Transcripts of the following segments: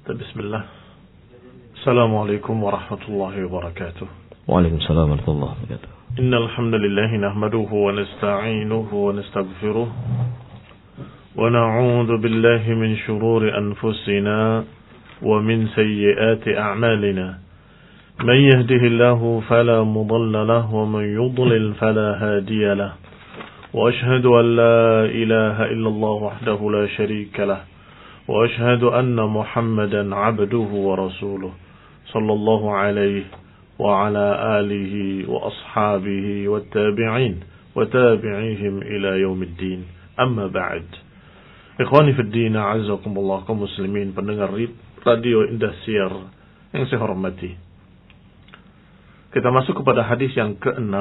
بسم الله. السلام عليكم ورحمة الله وبركاته. وعليكم السلام ورحمة الله وبركاته. إن الحمد لله نحمده ونستعينه ونستغفره ونعوذ بالله من شرور أنفسنا ومن سيئات أعمالنا. من يهده الله فلا مضل له ومن يضلل فلا هادي له. وأشهد أن لا إله إلا الله وحده لا شريك له. وأشهد أن محمدا عبده ورسوله صلى الله عليه وعلى آله وأصحابه والتابعين وتابعيهم إلى يوم الدين. أما بعد. Ikhwani fi din, a'azzakumullah, kaum muslimin pendengar radio Indosiar yang saya hormati. Kita masuk kepada hadis yang ke-6,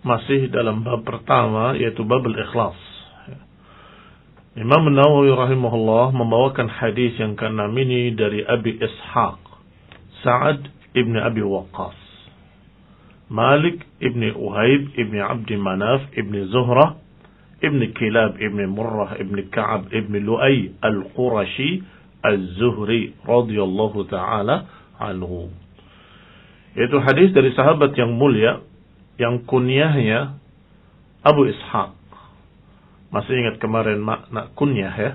masih dalam bab pertama, yaitu bab al-ikhlas. Imam Nawawi rahimahullah membawakan hadis yang ke-6 ini dari Abi Ishaq, Sa'ad ibn Abi Waqqas, Malik ibn Uhaib ibn Abdi Manaf ibn Zuhrah ibn Kilab ibn Murrah ibn Ka'ab ibn Lu'ay al-Qurashi az-Zuhri radhiyallahu ta'ala anhu. Itu hadis dari sahabat yang mulia yang kunyahnya Abu Ishaq. Masih ingat kemarin makna kunyah ya?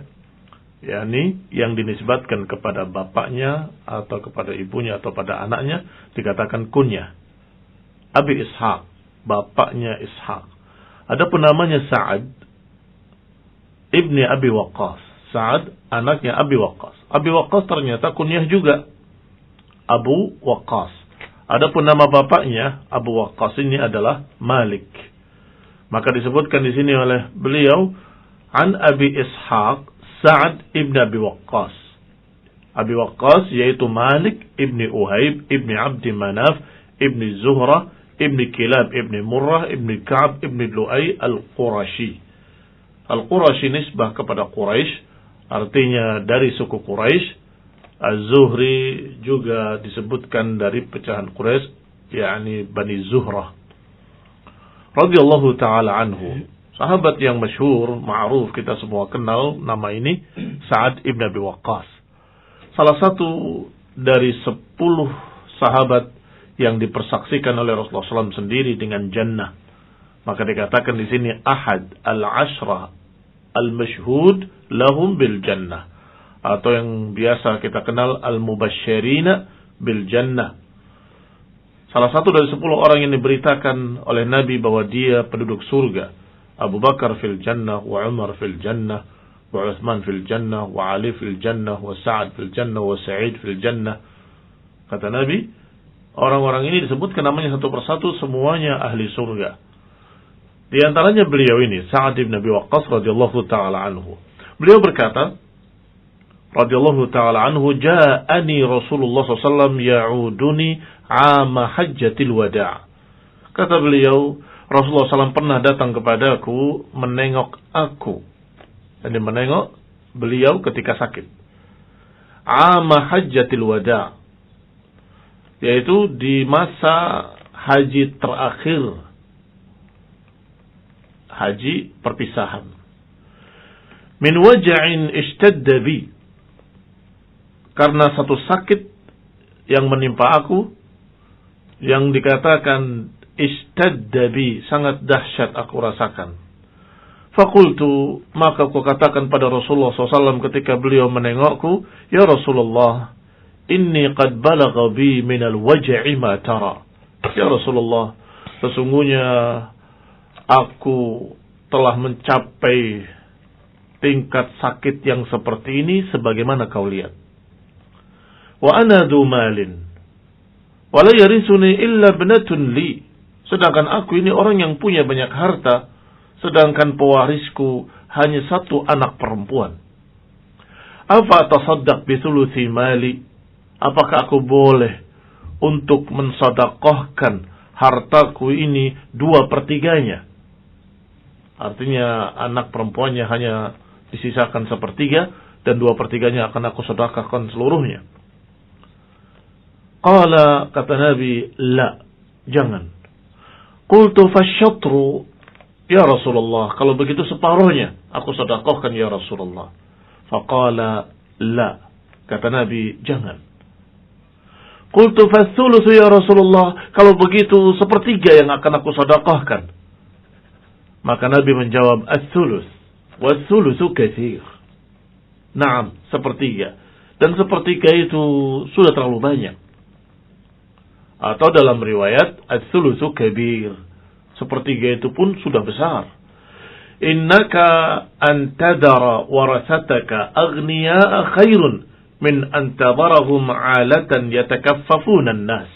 yakni yang dinisbatkan kepada bapaknya atau kepada ibunya atau pada anaknya dikatakan kunyah. Abi Ishaq, bapaknya Ishaq. Adapun namanya Sa'ad ibni Abi Waqqas. Sa'ad anaknya Abi Waqqas. Abi Waqqas ternyata kunyah juga Abu Waqqas. Adapun nama bapaknya Abu Waqqas ini adalah Malik. Maka disebutkan di sini oleh beliau an Abi Ishaq Sa'ad ibn Abi Waqqas. Abi Waqqas yaitu Malik ibn Uhaib ibn Abdi Manaf ibn Zuhrah ibn Kilab ibn Murrah ibn Ka'ab ibn Lu'ay al-Qurashi. Al-Qurashi nisbah kepada Quraisy, artinya dari suku Quraisy. Az-Zuhri juga disebutkan dari pecahan Quraisy, yakni Bani Zuhrah. Radhiyallahu ta'ala anhu. Sahabat yang masyhur, ma'ruf, kita semua kenal nama ini, Sa'ad ibn Abi Waqqas. Salah satu dari 10 sahabat yang dipersaksikan oleh Rasulullah SAW sendiri dengan jannah. Maka dikatakan di sini ahad al-ashrah al-mashhud lahum bil jannah, atau yang biasa kita kenal al-mubasysyirina bil jannah. Salah satu dari 10 orang yang diberitakan oleh Nabi bahwa dia penduduk surga. Abu Bakar fil jannah, wa Umar fil jannah, wa Uthman fil jannah, wa Ali fil jannah, wa Sa'ad fil jannah, wa Sa'id fil jannah. Kata Nabi, orang-orang ini disebutkan namanya satu persatu, semuanya ahli surga. Di antaranya beliau ini, Sa'ad ibn Abi Waqqas radhiyallahu ta'ala anhu. Beliau berkata, radhiyallahu ta'ala anhu, ja'ani Rasulullah SAW ya'uduni ama hajjatil wada'. Kata beliau, Rasulullah SAW pernah datang kepadaku, menengok aku. Jadi menengok beliau ketika sakit. Ama hajjatil wada', yaitu di masa haji terakhir, haji perpisahan. Min waja'in ishtadda bi, karena satu sakit yang menimpa aku, yang dikatakan ishtadda bi, sangat dahsyat aku rasakan. Fakultu, maka aku katakan pada Rasulullah SAW ketika beliau menengokku, ya Rasulullah, inni qad balagha bi minal waj'i ma tara. Ya Rasulullah, sesungguhnya aku telah mencapai tingkat sakit yang seperti ini sebagaimana kau lihat. Wa ana dzu malin wa la yarisuni illa ibnatun li. Sedangkan aku ini orang yang punya banyak harta, sedangkan pewarisku hanya satu anak perempuan. Afa tasaddaq bi thuluthi mali? Apakah aku boleh untuk mensedekahkan hartaku ini 2/3-nya? Artinya anak perempuannya hanya disisakan 1/3 dan 2/3-nya akan aku sedekahkan seluruhnya. Qala, kata Nabi, la, jangan. Qultu fasyatru, ya Rasulullah, kalau begitu separuhnya aku sedekahkan ya Rasulullah. Faqala la, Kata Nabi, jangan. Qultu fathulusu ya Rasulullah, kalau begitu sepertiga yang akan aku sedekahkan. Maka Nabi menjawab, as-thuluth, was-thuluthu katsir. Naam, sepertiga. Dan sepertiga itu sudah terlalu banyak. Atau dalam riwayat, as-thuluthu kabir. Sepertiga itu pun sudah besar. Innaka antadara warasataka aghniya'a khairun min antadarahum 'alatan yatakaffafuna an-nas.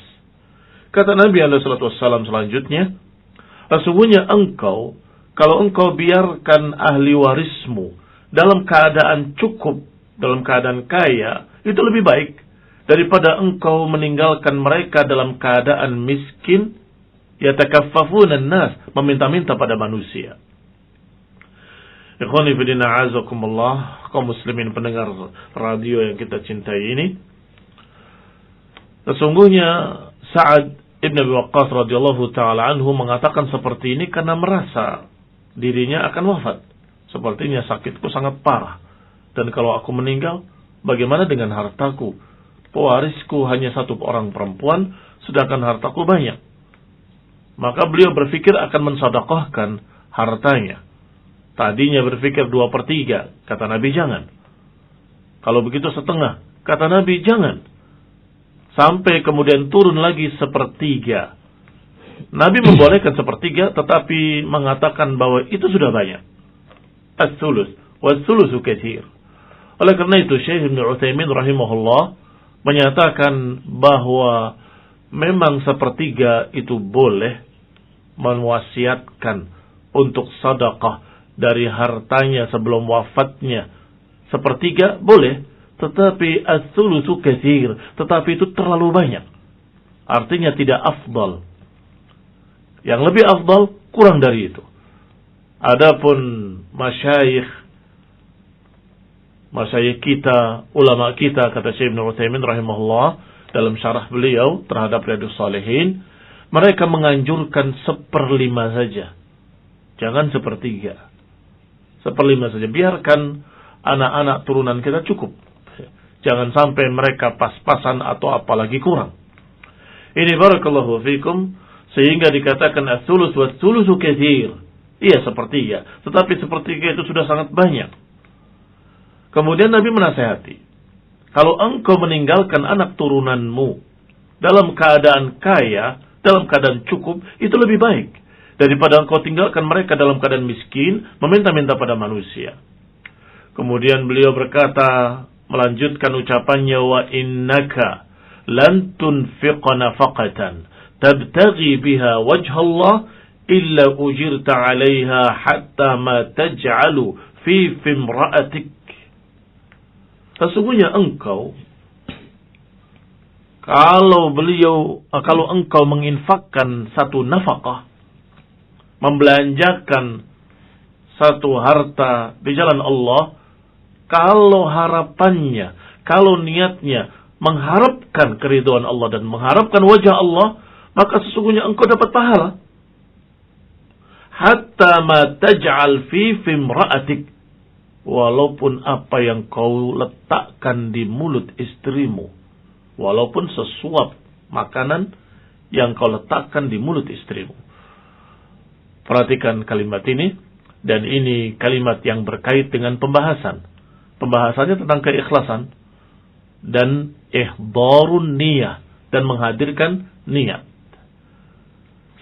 Kata Nabi SAW selanjutnya, sesungguhnya engkau, kalau engkau biarkan ahli warismu dalam keadaan cukup, dalam keadaan kaya, itu lebih baik daripada engkau meninggalkan mereka dalam keadaan miskin, yatakaffafuna an-nas, meminta-minta pada manusia. Ikhwani fillah a'azakumullah, kaum muslimin pendengar radio yang kita cintai ini. Sesungguhnya Sa'ad ibn Abi Waqqas radhiyallahu taala anhu mengatakan seperti ini karena merasa dirinya akan wafat. Sepertinya sakitku sangat parah. Dan kalau aku meninggal, bagaimana dengan hartaku? Pewarisku hanya satu orang perempuan, sedangkan hartaku banyak. Maka beliau berpikir akan mensedekahkan hartanya. Tadinya berpikir 2/3, kata Nabi jangan. Kalau begitu setengah, kata Nabi jangan. Sampai kemudian turun lagi 1/3. Nabi membolehkan 1/3, tetapi mengatakan bahwa itu sudah banyak. As-thuluth, was-thuluthu katsir. Oleh karena itu Syekh Ibn Utsaimin rahimahullah menyatakan bahwa memang 1/3 itu boleh mewasiatkan untuk sedekah dari hartanya sebelum wafatnya. 1/3 boleh, tetapi as-thulutsu katsir, tetapi itu terlalu banyak. Artinya tidak afdal. Yang lebih afdal kurang dari itu. Adapun masyayikh kita, ulama kita, kata Syekh Ibn Utsaimin rahimahullah dalam syarah beliau terhadap Riyadhus Shalihin, mereka menganjurkan 1/5 saja. Jangan 1/3. 1/5 saja. Biarkan anak-anak turunan kita cukup. Jangan sampai mereka pas-pasan atau apalagi kurang. Ini barakallahu fikum, sehingga dikatakan as-thuluts was-thulutsu katsir. Iya 1/3, tetapi 1/3 itu sudah sangat banyak. Kemudian Nabi menasihati, kalau engkau meninggalkan anak turunanmu dalam keadaan kaya, dalam keadaan cukup, itu lebih baik daripada engkau tinggalkan mereka dalam keadaan miskin, meminta-minta pada manusia. Kemudian beliau berkata, melanjutkan ucapannya, wa innaka lan tunfiqa nafaqatan tabtaghi biha wajha Allah illa ujirta 'alaiha hatta ma taj'alu fi imra'atik. Sesungguhnya engkau, kalau engkau menginfakkan satu nafkah, membelanjakan satu harta di jalan Allah, kalau harapannya, kalau niatnya mengharapkan keridhaan Allah dan mengharapkan wajah Allah, maka sesungguhnya engkau dapat pahala. Hatta ma taj'al fi imra'atik, walaupun apa yang kau letakkan di mulut istrimu, walaupun sesuap makanan yang kau letakkan di mulut istrimu. Perhatikan kalimat ini, dan ini kalimat yang berkait dengan pembahasan. Pembahasannya tentang keikhlasan dan ihdharun niyah, dan menghadirkan niat.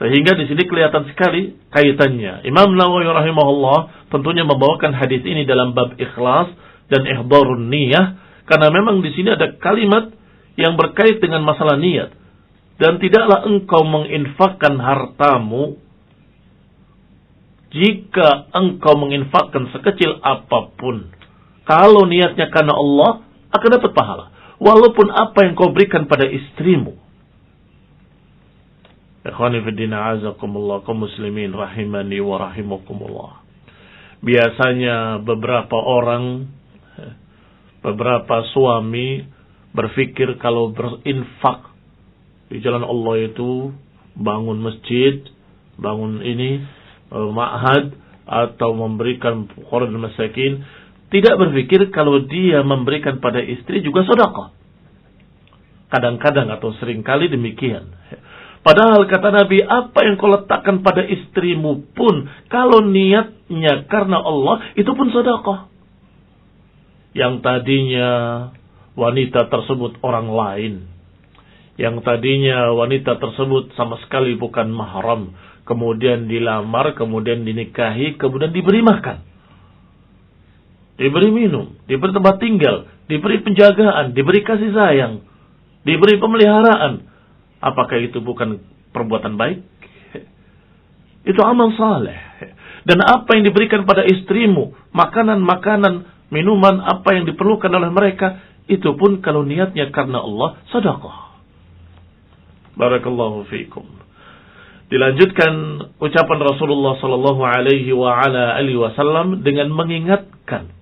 Sehingga di sini kelihatan sekali kaitannya. Imam Nawawi rahimahullah tentunya membawakan hadis ini dalam bab ikhlas dan ihdharun niyah, karena memang di sini ada kalimat yang berkait dengan masalah niat. Dan tidaklah engkau menginfakkan hartamu, jika engkau menginfakkan sekecil apapun, kalau niatnya karena Allah, akan dapat pahala. Walaupun apa yang kau berikan pada istrimu. Ikhwani fiddina azakumullah, kaum muslimin rahimani wa rahimakumullah. Biasanya beberapa orang, beberapa suami berpikir kalau berinfak di jalan Allah itu bangun masjid, bangun ini ma'had, atau memberikan fuqara dan masakin, tidak berpikir kalau dia memberikan pada istri juga sedekah. Kadang-kadang atau seringkali demikian. Padahal kata Nabi, apa yang kau letakkan pada istrimu pun, kalau niatnya karena Allah, itu pun sedekah. Yang tadinya wanita tersebut orang lain, yang tadinya wanita tersebut sama sekali bukan mahram, kemudian dilamar, kemudian dinikahi, kemudian diberi makan, diberi minum, diberi tempat tinggal, diberi penjagaan, diberi kasih sayang, diberi pemeliharaan. Apakah itu bukan perbuatan baik? Itu amal saleh. Dan apa yang diberikan pada istrimu, makanan-makanan, minuman, apa yang diperlukan oleh mereka, itu pun kalau niatnya karena Allah, sedekah. Barakallahu fiikum. Dilanjutkan ucapan Rasulullah sallallahu alaihi wa ala alihi wasallam dengan mengingatkan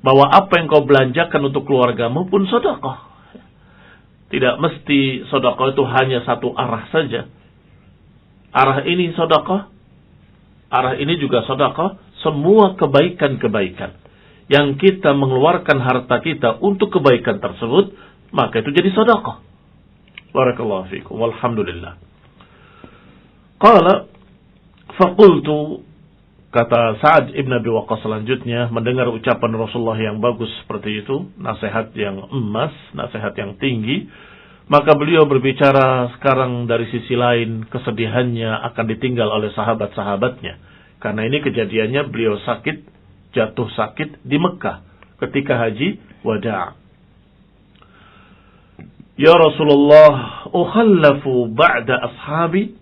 bahwa apa yang kau belanjakan untuk keluargamu pun sedekah. Tidak mesti sedekah itu hanya satu arah saja. Arah ini sedekah, arah ini juga sedekah. Semua kebaikan-kebaikan yang kita mengeluarkan harta kita untuk kebaikan tersebut, maka itu jadi sedekah. Barakallahu fiikum. Walhamdulillah. Qala faqultu, kata Sa'ad ibn Abi Waqqas selanjutnya, mendengar ucapan Rasulullah yang bagus seperti itu, nasihat yang emas, nasihat yang tinggi, maka beliau berbicara sekarang dari sisi lain, kesedihannya akan ditinggal oleh sahabat-sahabatnya. Karena ini kejadiannya beliau sakit, jatuh sakit di Mekah ketika haji wada'. Ya Rasulullah, ukhallafu ba'da ashabi?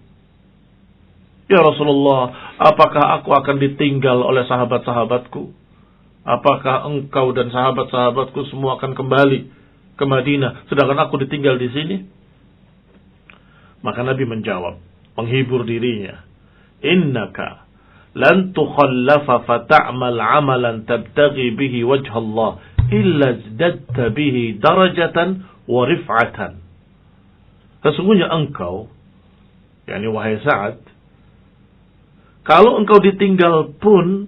Ya Rasulullah, apakah aku akan ditinggal oleh sahabat-sahabatku? Apakah engkau dan sahabat-sahabatku semua akan kembali ke Madinah, sedangkan aku ditinggal di sini? Maka Nabi menjawab, menghibur dirinya, innaka lan tukhallafa fata'mal amalan tabtaghi bihi wajha Allah illa zdadta bihi darajatan wa rif'atan. Sesungguhnya engkau, yakni wahai Sa'ad, kalau engkau ditinggal pun,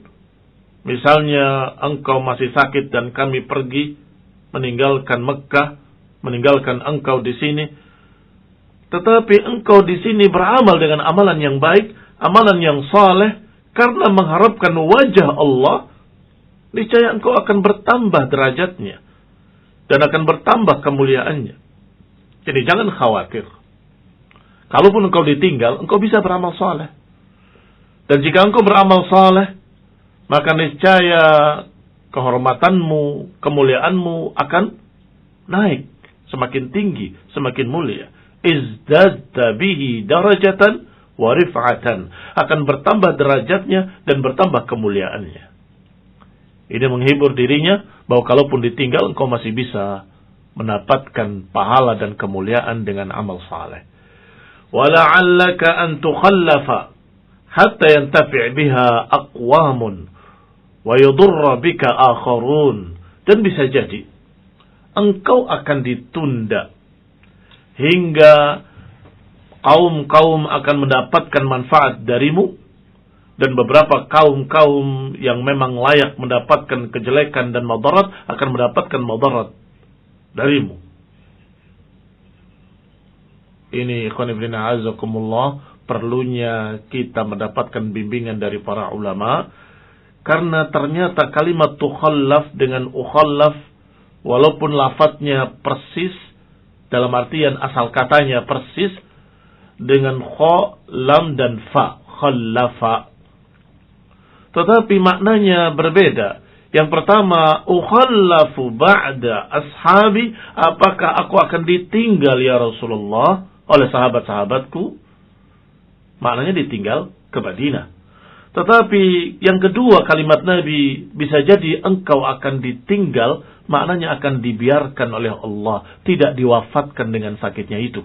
misalnya engkau masih sakit dan kami pergi meninggalkan Mekah, meninggalkan engkau di sini, tetapi engkau di sini beramal dengan amalan yang baik, amalan yang saleh, karena mengharapkan wajah Allah, niscaya engkau akan bertambah derajatnya dan akan bertambah kemuliaannya. Jadi jangan khawatir. Kalaupun engkau ditinggal, engkau bisa beramal saleh. Dan jika engkau beramal saleh, maka niscaya kehormatanmu, kemuliaanmu akan naik, semakin tinggi, semakin mulia. Izdadta bihi darajatan wa rif'atan, akan bertambah derajatnya dan bertambah kemuliaannya. Ini menghibur dirinya bahwa kalaupun ditinggal engkau masih bisa mendapatkan pahala dan kemuliaan dengan amal saleh. Wala'allaka an tukhallafa hatta yantafi' biha aqwamun wa yudurra bika akharun. Dan bisa jadi engkau akan ditunda hingga kaum-kaum akan mendapatkan manfaat darimu, dan beberapa kaum-kaum yang memang layak mendapatkan kejelekan dan madarat akan mendapatkan madarat darimu. Ini ikhwan fillah azakumullah, perlunya kita mendapatkan bimbingan dari para ulama, karena ternyata kalimat tukhallaf dengan ukhallaf, walaupun lafadznya persis, dalam artian asal katanya persis, dengan kha, lam dan fa, khallafa, tetapi maknanya berbeda. Yang pertama, ukhallafu ba'da ashabi, apakah aku akan ditinggal ya Rasulullah oleh sahabat-sahabatku? Maknanya ditinggal ke Madinah. Tetapi yang kedua, kalimat Nabi, bisa jadi engkau akan ditinggal, maknanya akan dibiarkan oleh Allah, tidak diwafatkan dengan sakitnya itu.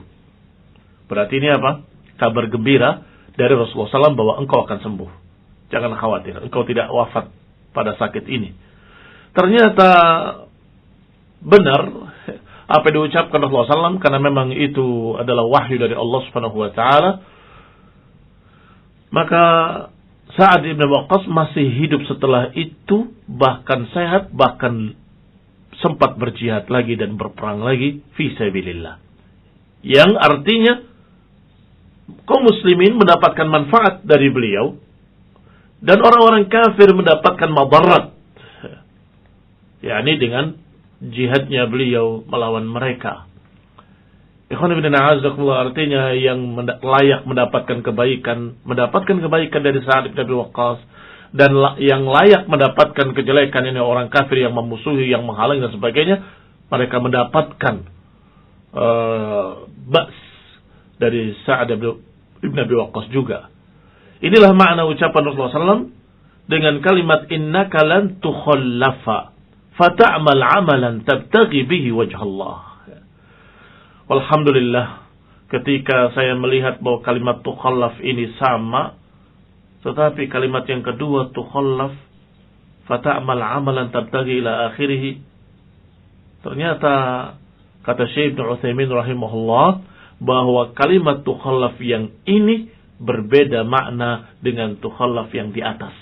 Berarti ini apa? Kabar gembira dari Rasulullah SAW bahwa engkau akan sembuh. Jangan khawatir, engkau tidak wafat pada sakit ini. Ternyata benar apa yang diucapkan Rasulullah SAW, karena memang itu adalah wahyu dari Allah Subhanahu wa taala. Maka Sa'ad ibn Waqqas masih hidup setelah itu, bahkan sehat, bahkan sempat berjihad lagi dan berperang lagi fi sabilillah. Yang artinya kaum muslimin mendapatkan manfaat dari beliau dan orang-orang kafir mendapatkan madarat. yakni dengan jihadnya beliau melawan mereka. Ikhwan ibn a'azakumullah, artinya yang layak mendapatkan kebaikan dari Sa'ad ibn Abi Waqqas, dan yang layak mendapatkan kejelekan ini orang kafir yang memusuhi, yang menghalangi dan sebagainya, mereka mendapatkan ba's dari Sa'ad ibn Abi Waqqas juga. Inilah makna ucapan Rasulullah SAW dengan kalimat innaka lan tukhallafa fata'mal amalan tabtaghi bihi wajh Allah. Alhamdulillah, ketika saya melihat bahwa kalimat tukhallaf ini sama, tetapi kalimat yang kedua tukhallaf fata'mal amalan tabtaghi ila akhirih, ternyata kata Syekh Ibnu Utsaimin rahimahullah bahwa kalimat tukhallaf yang ini berbeda makna dengan tukhallaf yang di atas.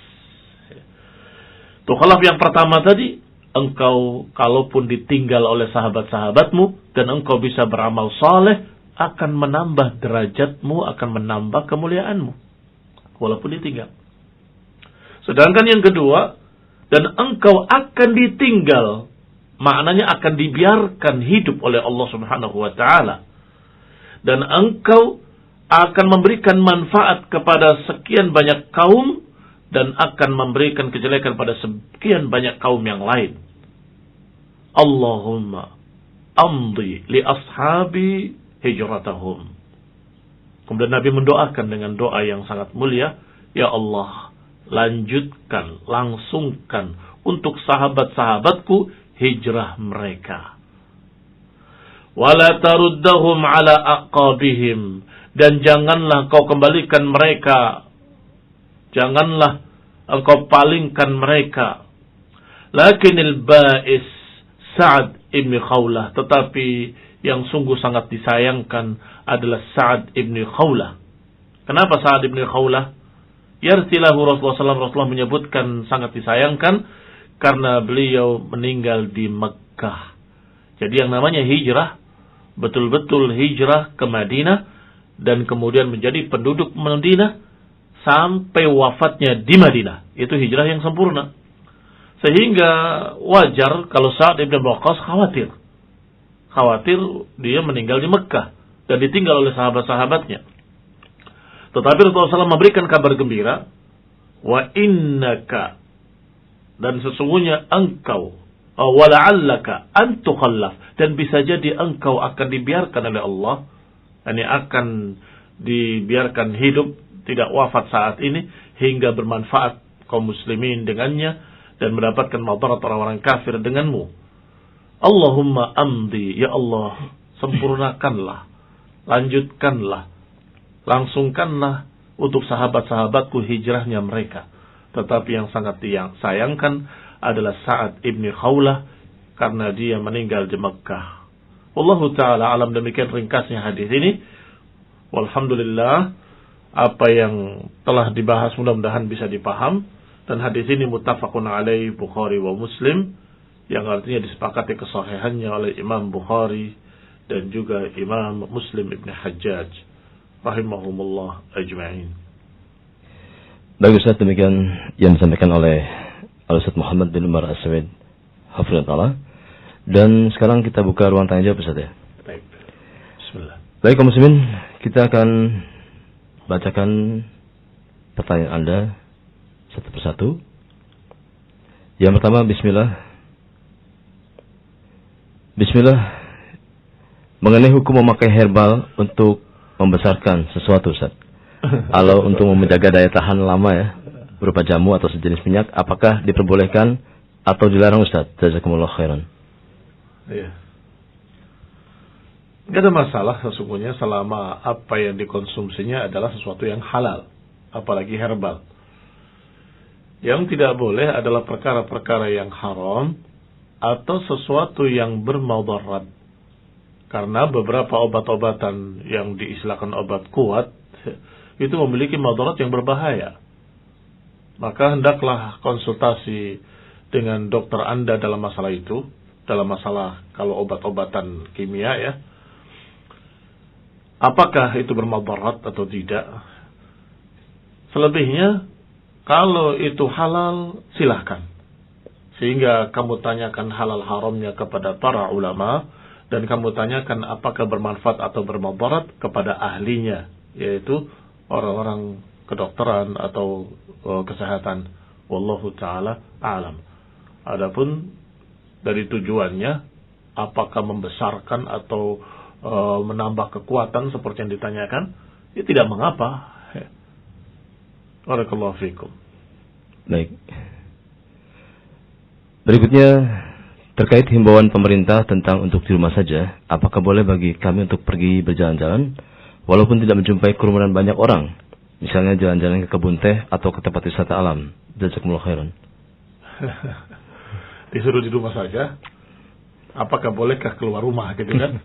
Tukhallaf yang pertama tadi, engkau kalaupun ditinggal oleh sahabat-sahabatmu dan engkau bisa beramal saleh, akan menambah derajatmu, akan menambah kemuliaanmu walaupun ditinggal. Sedangkan yang kedua, dan engkau akan ditinggal, maknanya akan dibiarkan hidup oleh Allah Subhanahu wa taala, dan engkau akan memberikan manfaat kepada sekian banyak kaum dan akan memberikan kejelekan pada sekian banyak kaum yang lain. Allahumma amdi li ashabi hijratahum. Kemudian Nabi mendoakan dengan doa yang sangat mulia, ya Allah, lanjutkan, langsungkan untuk sahabat-sahabatku hijrah mereka. Wala taruddahum ala aqabihim, dan janganlah kau kembalikan mereka, janganlah engkau palingkan mereka. Lakinil ba'is Sa'ad ibn Khawlah, tetapi yang sungguh sangat disayangkan adalah Sa'ad ibn Khawlah. Kenapa Sa'ad ibn Khawlah? Yarsilahu Rasulullah SAW, Rasulullah menyebutkan sangat disayangkan karena beliau meninggal di Mekkah. Jadi yang namanya hijrah, betul-betul hijrah ke Madinah dan kemudian menjadi penduduk Madinah sampai wafatnya di Madinah. Itu hijrah yang sempurna. Sehingga wajar kalau Sa'ad ibn Waqqas khawatir dia meninggal di Mekkah dan ditinggal oleh sahabat-sahabatnya. Tetapi Rasulullah SAW memberikan kabar gembira, wa innaka, dan sesungguhnya engkau, wala'allaka an tukhallaf, dan bisa jadi engkau akan dibiarkan oleh Allah, ini akan dibiarkan hidup, tidak wafat saat ini, hingga bermanfaat kaum muslimin dengannya dan mendapatkan madarat orang-orang kafir denganmu. Allahumma amdi, ya Allah, sempurnakanlah, lanjutkanlah, langsungkanlah untuk sahabat-sahabatku hijrahnya mereka. Tetapi yang sangat sayangkan adalah Sa'ad ibn Khawlah karena dia meninggal di Mekkah. Wallahu ta'ala alam, demikian ringkasnya hadis ini. Walhamdulillah, apa yang telah dibahas mudah-mudahan bisa dipaham. Dan hadis ini muttafaqun alaih Bukhari wa Muslim, yang artinya disepakati kesahihannya oleh Imam Bukhari dan juga Imam Muslim ibn Hajjaj rahimahumullah ajma'in. Baik Ustaz, demikian yang disampaikan oleh Al-Ustaz Muhammad bin Umar As-Sawid hafizahullah. Dan sekarang kita buka ruang tanya jawab Ustaz ya. Baik. Bismillah. Baik kaum muslimin, kita akan bacakan pertanyaan Anda satu persatu. Yang pertama, Bismillah. Mengenai hukum memakai herbal untuk membesarkan sesuatu, Ustaz. Kalau untuk menjaga daya tahan lama ya, berupa jamu atau sejenis minyak, apakah diperbolehkan atau dilarang, Ustaz? Jazakumullah khairan. Iya. Tidak ada masalah sesungguhnya selama apa yang dikonsumsinya adalah sesuatu yang halal, apalagi herbal. Yang tidak boleh adalah perkara-perkara yang haram atau sesuatu yang bermadarat. Karena beberapa obat-obatan yang diistilahkan obat kuat itu memiliki madarat yang berbahaya. maka hendaklah konsultasi dengan dokter Anda dalam masalah itu, dalam masalah kalau obat-obatan kimia ya. Apakah itu bermadarat atau tidak? Selebihnya, kalau itu halal, silahkan. Sehingga kamu tanyakan halal haramnya kepada para ulama, dan kamu tanyakan apakah bermanfaat atau bermadarat kepada ahlinya, yaitu orang-orang kedokteran atau kesehatan. Wallahu ta'ala a'lam. Adapun dari tujuannya, apakah membesarkan atau menambah kekuatan seperti yang ditanyakan, ya tidak mengapa. Barakallahu fikum. Baik. Berikutnya, terkait himbauan pemerintah tentang untuk di rumah saja, apakah boleh bagi kami untuk pergi berjalan-jalan walaupun tidak menjumpai kerumunan banyak orang, misalnya jalan-jalan ke kebun teh atau ke tempat wisata alam? Jazakumullah khairan. Disuruh di rumah saja, apakah bolehkah keluar rumah gitu kan?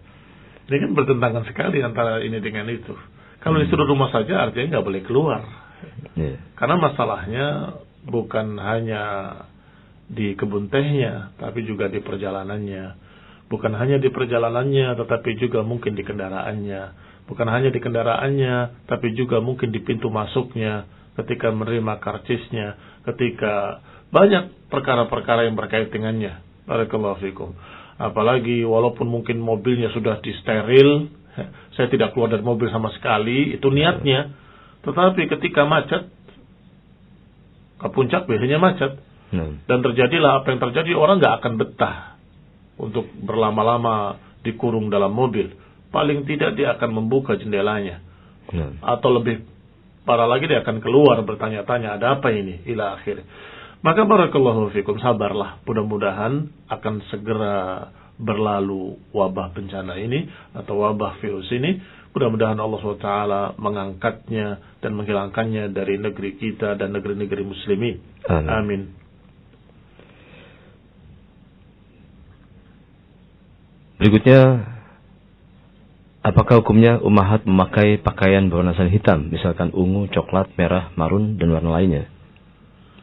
Ini kan bertentangan sekali antara ini dengan itu. Kalau disuruh rumah saja artinya nggak boleh keluar. Karena masalahnya bukan hanya di kebun tehnya, tapi juga di perjalanannya. Bukan hanya di perjalanannya, tetapi juga mungkin di kendaraannya. Bukan hanya di kendaraannya, tapi juga mungkin di pintu masuknya, ketika menerima karcisnya, ketika banyak perkara-perkara yang berkait dengannya. Barakallahu fikum. Apalagi walaupun mungkin mobilnya sudah disteril, saya tidak keluar dari mobil sama sekali, itu niatnya. Tetapi ketika macet, ke puncak biasanya macet. Dan terjadilah apa yang terjadi, orang nggak akan betah untuk berlama-lama dikurung dalam mobil. Paling tidak dia akan membuka jendelanya. Atau lebih parah lagi, dia akan keluar bertanya-tanya, ada apa ini? Ila akhir. Maka barakallahu fikum, sabarlah. Mudah-mudahan akan segera berlalu wabah bencana ini atau wabah virus ini. Mudah-mudahan Allah SWT mengangkatnya dan menghilangkannya dari negeri kita dan negeri-negeri muslimin. Amin. Berikutnya, apakah hukumnya ummahat memakai pakaian berwarna hitam, misalkan ungu, coklat, merah, marun, dan warna lainnya?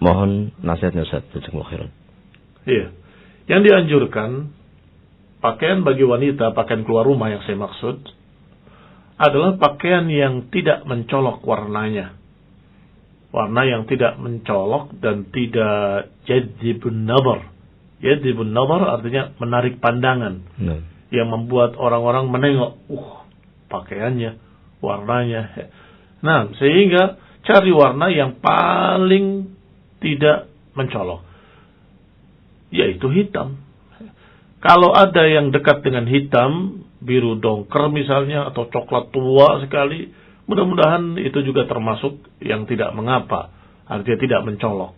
Mohon nasihatnya Ustaz. Jazakumullah khairan. Iya. Yang dianjurkan, pakaian bagi wanita, pakaian keluar rumah yang saya maksud, adalah pakaian yang tidak mencolok warnanya. Warna yang tidak mencolok dan tidak jadzibun nazar. Jadzibun nazar artinya menarik pandangan. Yang membuat orang-orang menengok, pakaiannya, warnanya. Nah, sehingga cari warna yang paling tidak mencolok, yaitu hitam. Kalau ada yang dekat dengan hitam, biru dongker misalnya, atau coklat tua sekali, mudah-mudahan itu juga termasuk yang tidak mengapa, artinya tidak mencolok.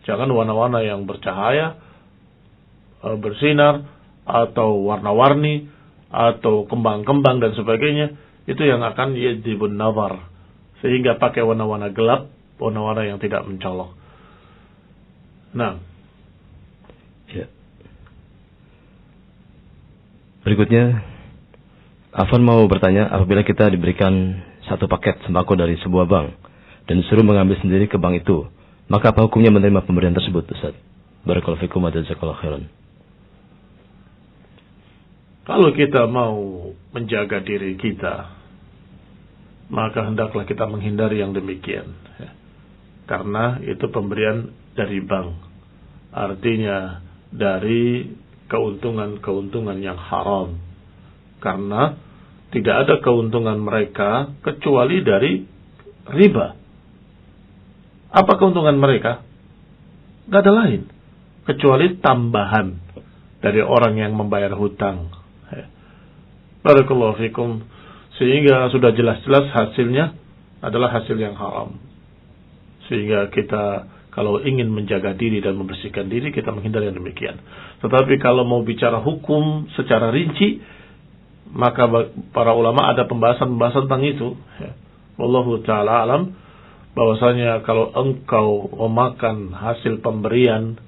Jangan warna-warna yang bercahaya, bersinar, atau warna-warni, atau kembang-kembang dan sebagainya, itu yang akan yadzibun nazar. Sehingga pakai warna-warna gelap, warna-warna yang tidak mencolok. Nah, ya. Berikutnya, Afan mau bertanya, apabila kita diberikan satu paket sembako dari sebuah bank dan disuruh mengambil sendiri ke bank itu, maka apa hukumnya menerima pemberian tersebut, Ustaz? Barakallahu fikum wa jazakallahu khairan. Kalau kita mau menjaga diri kita, maka hendaklah kita menghindari yang demikian. Karena itu pemberian dari bank. Artinya dari keuntungan-keuntungan yang haram. Karena tidak ada keuntungan mereka kecuali dari riba. Apa keuntungan mereka? Gak ada lain kecuali tambahan dari orang yang membayar hutang. Barakallahu fikum. Sehingga sudah jelas-jelas hasilnya adalah hasil yang haram. Sehingga kita kalau ingin menjaga diri dan membersihkan diri, kita menghindari yang demikian. Tetapi kalau mau bicara hukum secara rinci, maka para ulama ada pembahasan-pembahasan tentang itu. Wallahu ta'ala alam, bahwasanya kalau engkau memakan hasil pemberian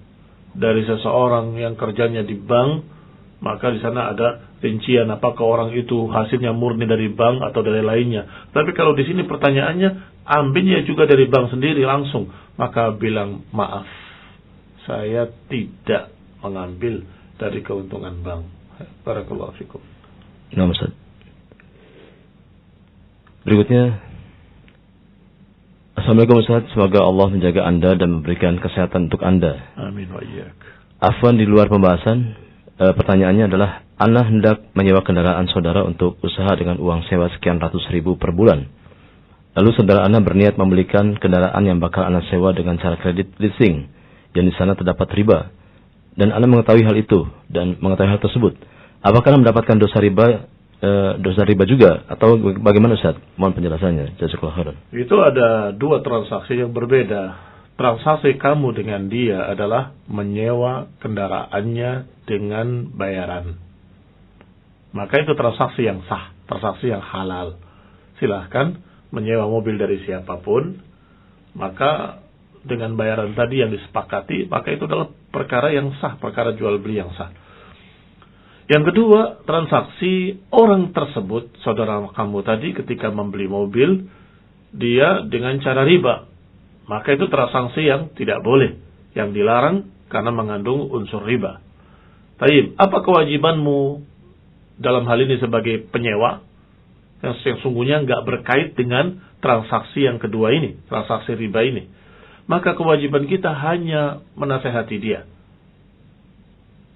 dari seseorang yang kerjanya di bank, maka di sana ada rincian apakah orang itu hasilnya murni dari bank atau dari lainnya. Tapi kalau di sini pertanyaannya, ambilnya juga dari bank sendiri langsung, maka bilang maaf, saya tidak mengambil dari keuntungan bank. Barakallahu fikum. Nah, Ustaz. Berikutnya, Assalamualaikum Ustaz, semoga Allah menjaga Anda dan memberikan kesehatan untuk Anda. Amin wa iyyak. Afwan, di luar pembahasan, pertanyaannya adalah, Ana hendak menyewa kendaraan saudara untuk usaha dengan uang sewa sekian ratus ribu per bulan. Lalu saudara Ana berniat membelikan kendaraan yang bakal Ana sewa dengan cara kredit leasing, yang di sana terdapat riba. Dan Ana mengetahui hal itu dan mengetahui hal tersebut. Apakah Ana mendapatkan dosa riba juga atau bagaimana Ustaz? Mohon penjelasannya. Jazakallahu khairan. Itu ada dua transaksi yang berbeda. Transaksi kamu dengan dia adalah menyewa kendaraannya dengan bayaran. Maka itu transaksi yang sah, transaksi yang halal. Silahkan menyewa mobil dari siapapun, maka dengan bayaran tadi yang disepakati, maka itu adalah perkara yang sah, perkara jual beli yang sah. Yang kedua, transaksi orang tersebut, saudara kamu tadi ketika membeli mobil, dia dengan cara riba. Maka itu transaksi yang tidak boleh, yang dilarang karena mengandung unsur riba. Taib, apa kewajibanmu dalam hal ini sebagai penyewa yang sungguhnya nggak berkait dengan transaksi yang kedua ini, transaksi riba ini? Maka kewajiban kita hanya menasehati dia.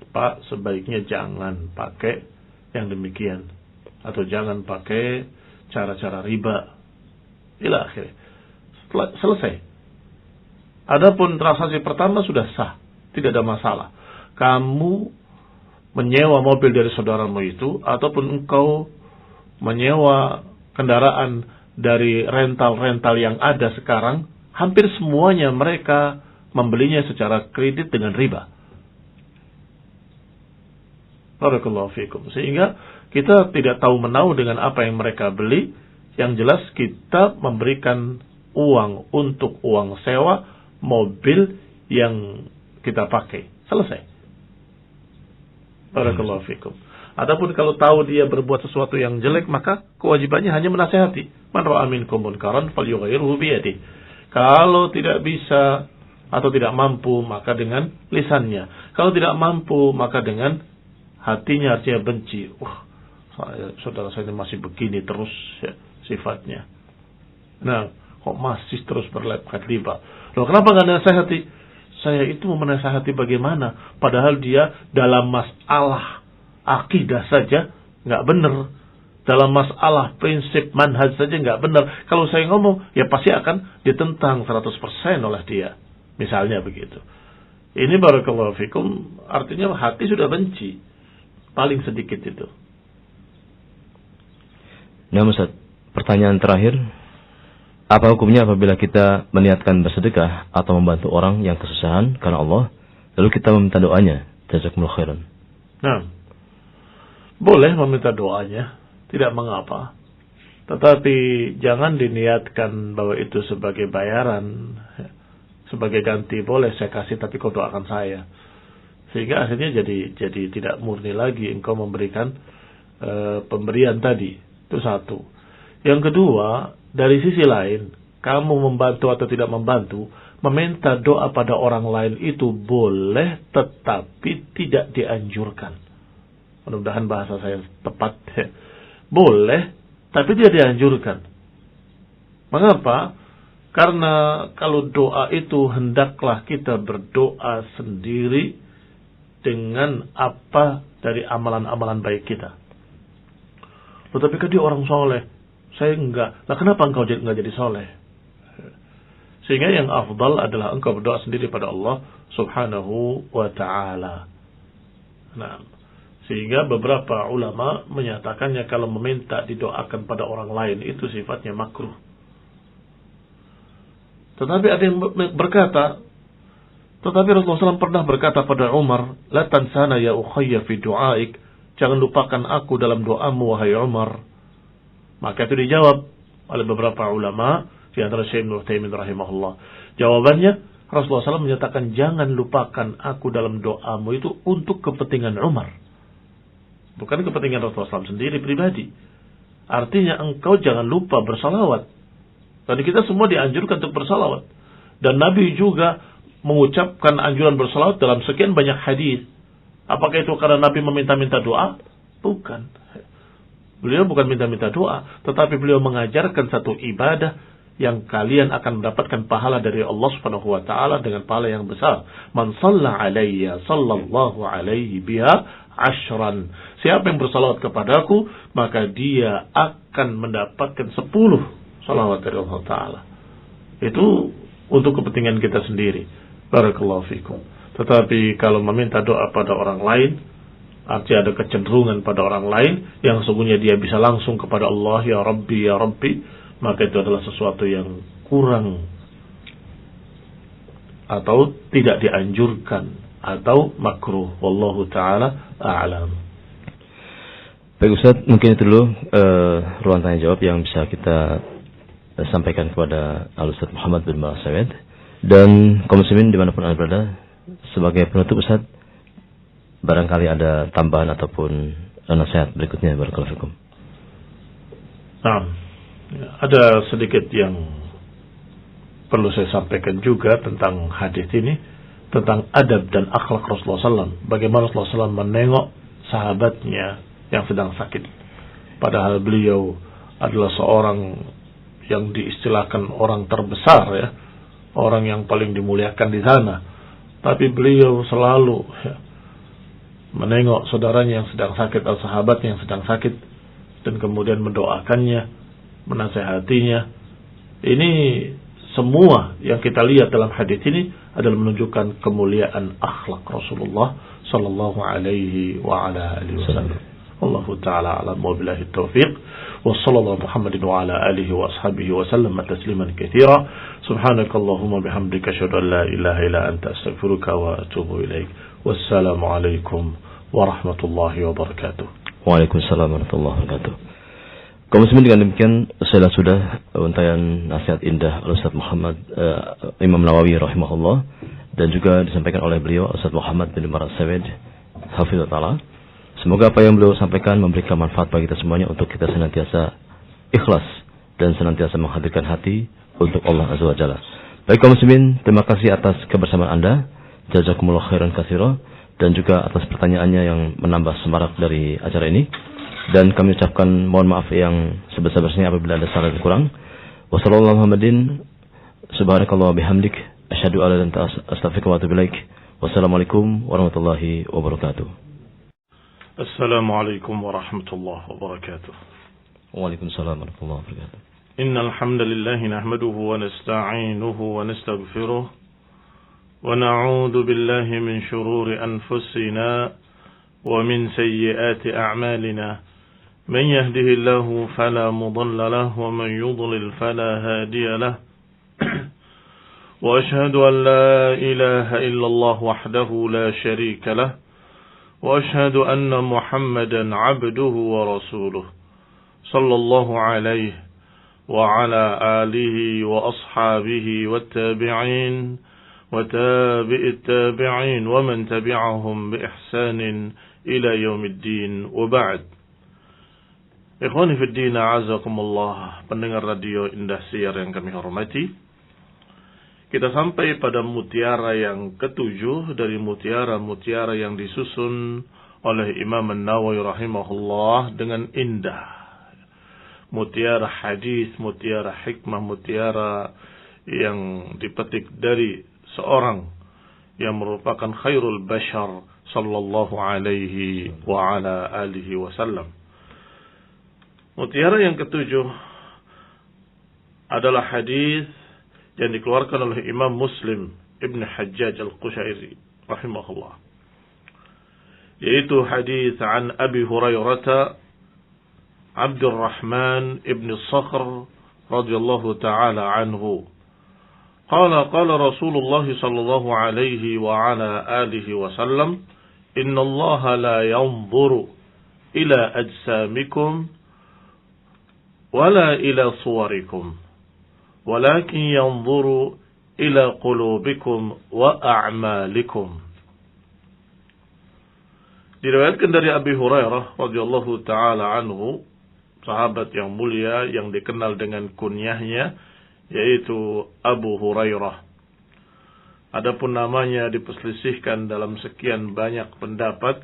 Pak, sebaiknya jangan pakai yang demikian, atau jangan pakai cara-cara riba. Ila akhirnya. Selesai. Adapun transaksi pertama sudah sah, tidak ada masalah. Kamu menyewa mobil dari saudaramu itu, ataupun engkau menyewa kendaraan dari rental-rental yang ada sekarang, hampir semuanya mereka membelinya secara kredit dengan riba. Barakallahu fikum. Sehingga kita tidak tahu menau dengan apa yang mereka beli. Yang jelas kita memberikan uang untuk uang sewa mobil yang kita pakai. Selesai. Barakallahu fikum. Adapun kalau tahu dia berbuat sesuatu yang jelek, maka kewajibannya hanya menasihati. Man ra'a minkum munkaran falyughayyirhu biyadihi. Kalau tidak bisa atau tidak mampu, maka dengan lisannya. Kalau tidak mampu, maka dengan hatinya, artinya benci. Saudara saya ini masih begini terus ya, sifatnya. Nah, kok masih terus berlebkat riba? Loh, kenapa nggak nasihati? Saya itu mau menasihati bagaimana? Padahal dia dalam masalah akidah saja nggak benar. Dalam masalah prinsip manhaj saja nggak benar. Kalau saya ngomong, ya pasti akan ditentang 100% oleh dia. Misalnya begitu. Ini barakallahu fikum, artinya hati sudah benci. Paling sedikit itu. Nah Ustaz, pertanyaan terakhir. Apa hukumnya apabila kita meniatkan bersedekah atau membantu orang yang kesusahan karena Allah, lalu kita meminta doanya? Jazakumullah khairan. Nah, boleh meminta doanya, tidak mengapa. Tetapi jangan diniatkan bahwa itu sebagai bayaran, sebagai ganti. Boleh saya kasih, tapi kau doakan saya. Sehingga akhirnya jadi tidak murni lagi engkau memberikan pemberian tadi. Itu satu. Yang kedua, dari sisi lain, kamu membantu atau tidak membantu, meminta doa pada orang lain itu boleh, tetapi tidak dianjurkan. Mudah-mudahan bahasa saya tepat. Boleh, tapi tidak dianjurkan. Mengapa? Karena kalau doa itu hendaklah kita berdoa sendiri dengan apa dari amalan-amalan baik kita. Tetapi kan dia orang soleh, saya enggak. Nah, kenapa engkau enggak jadi soleh? Sehingga yang afdal adalah engkau berdoa sendiri pada Allah subhanahu wa ta'ala. Nah, sehingga beberapa ulama menyatakannya kalau meminta didoakan pada orang lain itu sifatnya makruh. Tetapi ada yang berkata, tetapi Rasulullah SAW pernah berkata pada Umar, la tansana ya ukhayya fi du'aik, jangan lupakan aku dalam doamu wahai Umar. Maka itu dijawab oleh beberapa ulama, di antara Syekh Ibnu Utsaimin rahimahullah. Jawabannya, Rasulullah SAW menyatakan jangan lupakan aku dalam doamu itu untuk kepentingan Umar. Bukan kepentingan Rasulullah SAW sendiri pribadi. Artinya engkau jangan lupa bersalawat Dan kita semua dianjurkan untuk bersalawat. Dan Nabi juga mengucapkan anjuran bersalawat dalam sekian banyak hadis. Apakah itu karena Nabi meminta-minta doa? Bukan. Beliau bukan minta-minta doa, tetapi beliau mengajarkan satu ibadah yang kalian akan mendapatkan pahala dari Allah Subhanahu wa taala dengan pahala yang besar. Man shalla alayya sallallahu alaihi biha ashran. Siapa yang bersalawat kepadaku, maka dia akan mendapatkan 10 salawat dari Allah taala. Itu untuk kepentingan kita sendiri. Barakallahu fikum. Tetapi kalau meminta doa pada orang lain, artinya ada kecenderungan pada orang lain yang sesungguhnya dia bisa langsung kepada Allah, ya Rabbi, ya Rabbi, maka itu adalah sesuatu yang kurang atau tidak dianjurkan atau makruh. Wallahu ta'ala a'lam. Baik Ustaz, mungkin itu dulu ruang tanya jawab yang bisa kita sampaikan kepada Al-Ustaz Muhammad bin Ma'asawid. Dan kaum muslimin dimanapun Anda berada, sebagai penutup Ustaz, barangkali ada tambahan ataupun nasihat berikutnya. Barakallahu fikum. Nah, ada sedikit yang perlu saya sampaikan juga tentang hadis ini, tentang adab dan akhlak Rasulullah SAW. Bagaimana Rasulullah SAW menengok sahabatnya yang sedang sakit. Padahal beliau adalah seorang yang diistilahkan orang terbesar, ya, orang yang paling dimuliakan di sana. Tapi beliau selalu menengok saudaranya yang sedang sakit atau sahabatnya yang sedang sakit dan kemudian mendoakannya, menasehatinya. Ini semua yang kita lihat dalam hadis ini adalah menunjukkan kemuliaan akhlak Rasulullah sallallahu alaihi wa ala alihi wasallam. Allahu ta'ala a'lam wa billahi taufiq. Wa sallallahu Muhammadin wa ala alihi wa ashabihi wa sallam tasliman katsira. Subhanakallahumma bihamdika asyhadu an la ilaha illa anta astaghfiruka wa atubu ilaik. Wassalamu alaikum warahmatullahi wabarakatuh. Waalaikumsalam warahmatullahi wabarakatuh. Kaum muslimin, dengan demikian saya sudah untayan nasihat indah Al-Ustaz Muhammad Imam Nawawi rahimahullah, dan juga disampaikan oleh beliau Ustaz Muhammad bin Ma'asawid hafizahullah taala. Semoga apa yang beliau sampaikan memberikan manfaat bagi kita semuanya untuk kita senantiasa ikhlas dan senantiasa menghadirkan hati untuk Allah Azza wa Jalla. Baik kaum muslimin, terima kasih atas kebersamaan Anda. Jazakumullah khairan katsira, dan juga atas pertanyaannya yang menambah semarak dari acara ini. Dan kami ucapkan mohon maaf yang sebesar-besarnya apabila ada salah dan kurang. Wassallallahu Muhammadin subhanakallah bihamdik asyhadu an la ilaha illa anta astaghfiruka wa atubu ilaik. Wassalamualaikum warahmatullahi wabarakatuh. Assalamualaikum warahmatullahi wabarakatuh. Waalaikumsalam warahmatullahi wabarakatuh. Innal hamdalillah nahmaduhu wa nasta'inuhu wa nastaghfiruh wa na'udzu billahi min shururi anfusina wa min sayyiati a'malina. Man yahdihillahu fala mudilla lahu wa man yudlil fala hadiya lahu. Wa ashhadu an la ilaha illallah wahdahu la sharika lahu. وأشهد أن محمدا عبده ورسوله صلى الله عليه وعلى آله وأصحابه والتابعين وتابع التابعين ومن تبعهم بإحسان إلى يوم الدين وبعد. Ikhwani fi din, a'azakumullah, pendengar radio Indah Siar yang kami hormati. Kita sampai pada mutiara yang ketujuh dari mutiara-mutiara yang disusun oleh Imam An-Nawawi rahimahullah dengan indah. Mutiara hadis, mutiara hikmah, mutiara yang dipetik dari seorang yang merupakan khairul bashar sallallahu alaihi wa ala alihi wasallam. Mutiara yang ketujuh adalah hadis yang dikeluarkan oleh Imam Muslim Ibn Hajjaj Al-Qushairi rahimahullah, yaitu hadis an Abi Hurairah Abdurrahman Ibn Sakhr radhiyallahu ta'ala anhu qala qala Rasulullah sallallahu alaihi wa ala alihi wa sallam inna Allah la yanzuru ila ajsamikum wala ila suwarikum walakin yanzuru ila qulubikum wa a'malikum. Diriwayatkan dari Abi Hurairah radhiyallahu taala anhu, sahabat yang mulia yang dikenal dengan kunyahnya yaitu Abu Hurairah. Adapun namanya diperselisihkan dalam sekian banyak pendapat,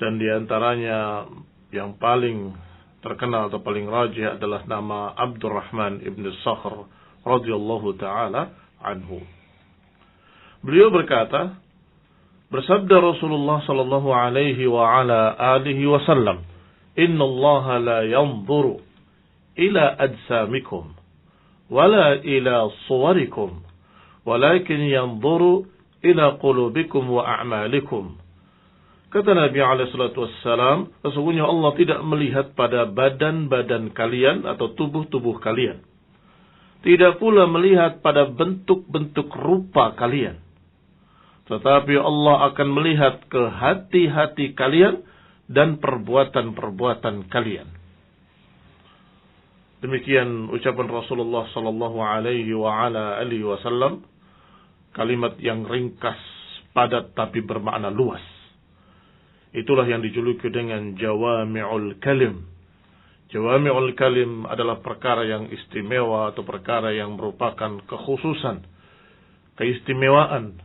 dan diantaranya yang paling terkenal atau paling rajih adalah nama Abdurrahman ibn Sakhr radhiyallahu taala anhu. Beliau berkata, bersabda Rasulullah sallallahu alaihi wa ala alihi wasallam, "Inna Allah la yanzuru ila ajsamikum wala ila suwarikum, walakin yanzuru ila qulubikum wa a'malikum." Kata Nabi alaihissalatu wassalam, sesungguhnya Allah tidak melihat pada badan-badan kalian atau tubuh-tubuh kalian. Tidak pula melihat pada bentuk-bentuk rupa kalian. Tetapi Allah akan melihat ke hati-hati kalian dan perbuatan-perbuatan kalian. Demikian ucapan Rasulullah sallallahu alaihi wa ala alihi wasallam, kalimat yang ringkas, padat tapi bermakna luas. Itulah yang dijuluki dengan jawami'ul kalim. Jawami'ul kalim adalah perkara yang istimewa atau perkara yang merupakan kekhususan, keistimewaan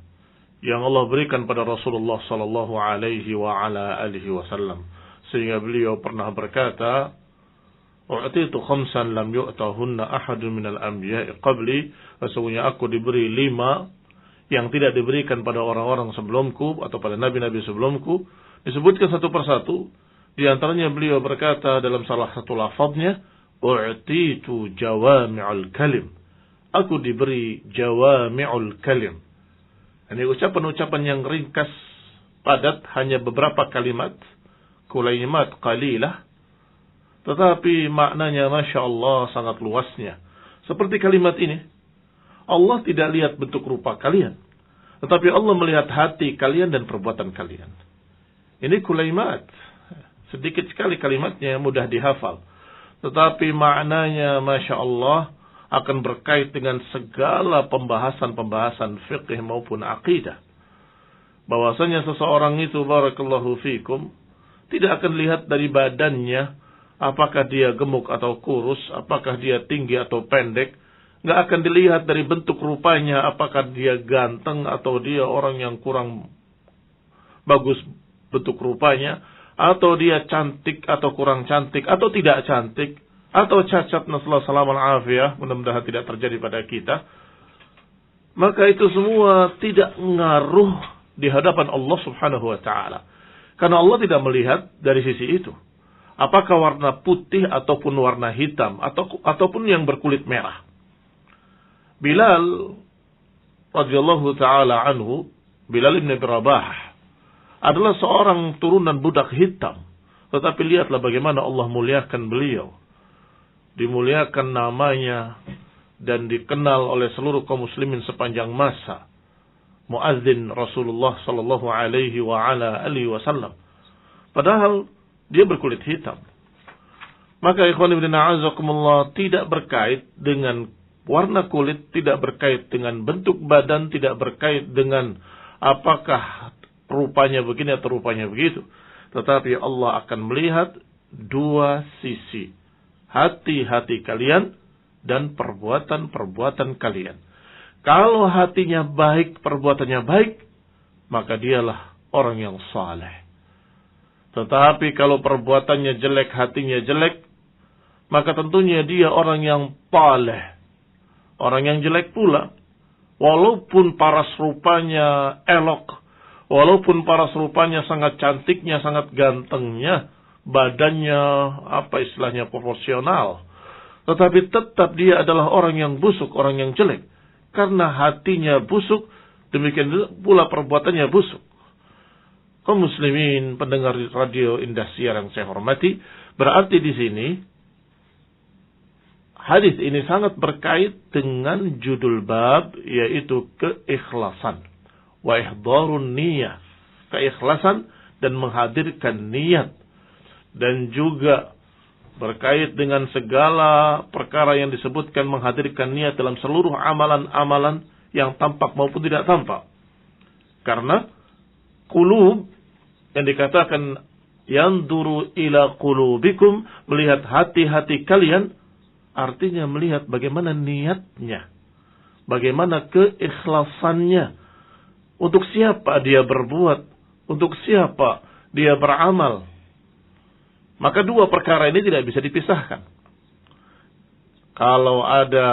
yang Allah berikan pada Rasulullah sallallahu alaihi wa ala alihi wasallam. Sehingga beliau pernah berkata, "U'titu khamsan lam yu'tahunna ahadun minal anbiya'i qabli." Sesungguhnya aku diberi 5 yang tidak diberikan pada orang-orang sebelumku atau pada nabi-nabi sebelumku. Disebutkan satu persatu. Di antaranya beliau berkata dalam salah satu lafadznya, "U'titu jawami'ul kalim." Aku diberi jawami'ul kalim. Ini ucapan-ucapan yang ringkas, padat, hanya beberapa kalimat, kulaimat qalilah, tetapi maknanya Masya Allah sangat luasnya. Seperti kalimat ini, Allah tidak lihat bentuk rupa kalian, tetapi Allah melihat hati kalian dan perbuatan kalian. Ini kulaimat, sedikit sekali kalimatnya, mudah dihafal, tetapi maknanya Masya Allah akan berkait dengan segala pembahasan-pembahasan fiqh maupun akidah. Bahwasanya seseorang itu, barakallahu fikum, tidak akan lihat dari badannya, apakah dia gemuk atau kurus, apakah dia tinggi atau pendek. Nggak akan dilihat dari bentuk rupanya, apakah dia ganteng atau dia orang yang kurang bagus bentuk rupanya, atau dia cantik atau kurang cantik, atau tidak cantik, atau cacat, nasallahu salaman afiyah, mudah-mudahan tidak terjadi pada kita. Maka itu semua tidak ngaruh di hadapan Allah subhanahu wa ta'ala. Karena Allah tidak melihat dari sisi itu. Apakah warna putih ataupun warna hitam, ataupun yang berkulit merah. Bilal radhiyallahu ta'ala anhu, Bilal ibn Rabah, adalah seorang turunan budak hitam. Tetapi lihatlah bagaimana Allah muliakan beliau. Dimuliakan namanya dan dikenal oleh seluruh kaum muslimin sepanjang masa. Muadzin Rasulullah sallallahu alaihi wa ala alihi wasallam. Padahal dia berkulit hitam. Maka ikhwan ibn a'azakumullah, tidak berkait dengan warna kulit, tidak berkait dengan bentuk badan, tidak berkait dengan apakah rupanya begini atau rupanya begitu. Tetapi Allah akan melihat dua sisi. Hati-hati kalian dan perbuatan-perbuatan kalian. Kalau hatinya baik, perbuatannya baik, maka dialah orang yang saleh. Tetapi kalau perbuatannya jelek, hatinya jelek, maka tentunya dia orang yang taleh. Orang yang jelek pula. Walaupun paras rupanya elok, walaupun paras rupanya sangat cantiknya, sangat gantengnya, badannya istilahnya proporsional, tetapi tetap dia adalah orang yang busuk, orang yang jelek. Karena hatinya busuk, demikian pula perbuatannya busuk. Kaum muslimin, pendengar radio Indosiar yang saya hormati, berarti di sini hadis ini sangat berkait dengan judul bab, yaitu keikhlasan. Wa ihdharun niyah, keikhlasan dan menghadirkan niat, dan juga berkait dengan segala perkara yang disebutkan menghadirkan niat dalam seluruh amalan-amalan yang tampak maupun tidak tampak. Karena qulub yang dikatakan yanzuru ila qulubikum, melihat hati-hati kalian, artinya melihat bagaimana niatnya, bagaimana keikhlasannya, untuk siapa dia berbuat, untuk siapa dia beramal. Maka dua perkara ini tidak bisa dipisahkan. Kalau ada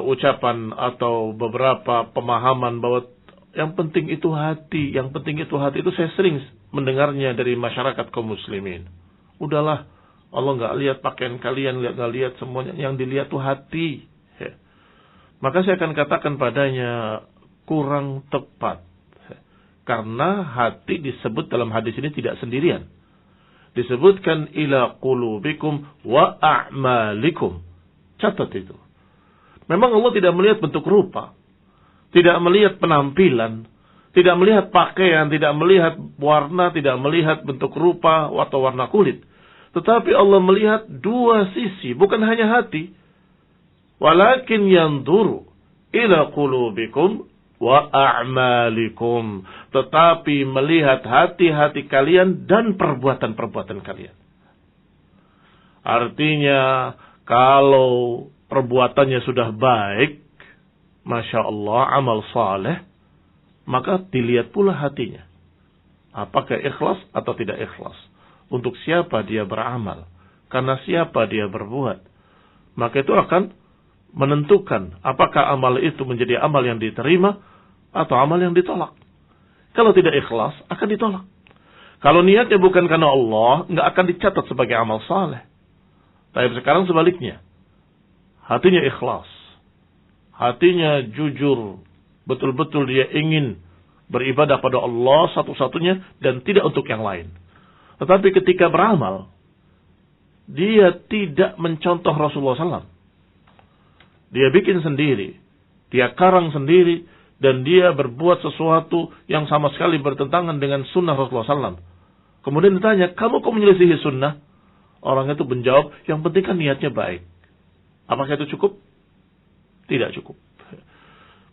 ucapan atau beberapa pemahaman bahwa yang penting itu hati, yang penting itu hati, itu saya sering mendengarnya dari masyarakat kaum muslimin. Udahlah, Allah nggak lihat pakaian kalian, nggak lihat semuanya, yang dilihat itu hati. Ya. Maka saya akan katakan padanya kurang tepat, karena hati disebut dalam hadis ini tidak sendirian. Disebutkan ila qulubikum wa a'malikum. Catat itu. Memang Allah tidak melihat bentuk rupa, tidak melihat penampilan, tidak melihat pakaian, tidak melihat warna, tidak melihat bentuk rupa atau warna kulit. Tetapi Allah melihat dua sisi, bukan hanya hati. Walakin yanzuru ila qulubikum wa a'malikum. Tetapi melihat hati-hati kalian dan perbuatan-perbuatan kalian. Artinya, kalau perbuatannya sudah baik, Masya Allah, amal saleh, maka dilihat pula hatinya. Apakah ikhlas atau tidak ikhlas? Untuk siapa dia beramal? Karena siapa dia berbuat? Maka itu akan menentukan apakah amal itu menjadi amal yang diterima atau amal yang ditolak. Kalau tidak ikhlas, akan ditolak. Kalau niatnya bukan karena Allah, nggak akan dicatat sebagai amal saleh. Tapi sekarang sebaliknya. Hatinya ikhlas. Hatinya jujur. Betul-betul dia ingin beribadah pada Allah satu-satunya dan tidak untuk yang lain. Tetapi ketika beramal, dia tidak mencontoh Rasulullah SAW. Dia bikin sendiri. Dia karang sendiri. Dan dia berbuat sesuatu yang sama sekali bertentangan dengan sunnah Rasulullah SAW. Kemudian ditanya, kamu kok menyelisihi sunnah? Orang itu menjawab, yang penting kan niatnya baik. Apakah itu cukup? Tidak cukup.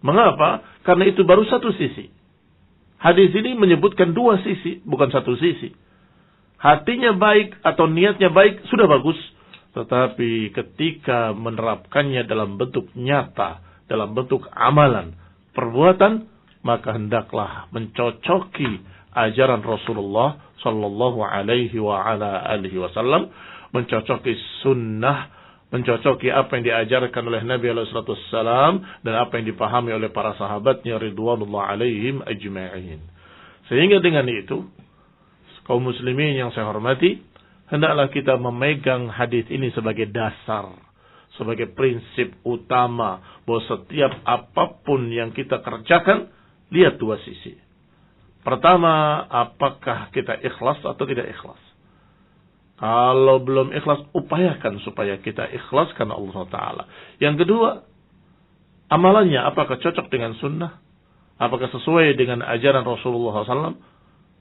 Mengapa? Karena itu baru satu sisi. Hadis ini menyebutkan dua sisi, bukan satu sisi. Hatinya baik atau niatnya baik, sudah bagus. Tetapi ketika menerapkannya dalam bentuk nyata, dalam bentuk amalan, perbuatan, maka hendaklah mencocoki ajaran Rasulullah sallallahu alaihi wa ala alihi wasallam, mencocoki sunnah, mencocoki apa yang diajarkan oleh Nabi alaihi wasallam dan apa yang dipahami oleh para sahabatnya ridwanullah alaihim ajma'in. Sehingga dengan itu, kaum muslimin yang saya hormati, hendaklah kita memegang hadis ini sebagai dasar, sebagai prinsip utama bahwa setiap apapun yang kita kerjakan, lihat dua sisi. Pertama, apakah kita ikhlas atau tidak ikhlas? Kalau belum ikhlas, upayakan supaya kita ikhlas karena Allah Ta'ala. Yang kedua, amalannya apakah cocok dengan sunnah? Apakah sesuai dengan ajaran Rasulullah SAW?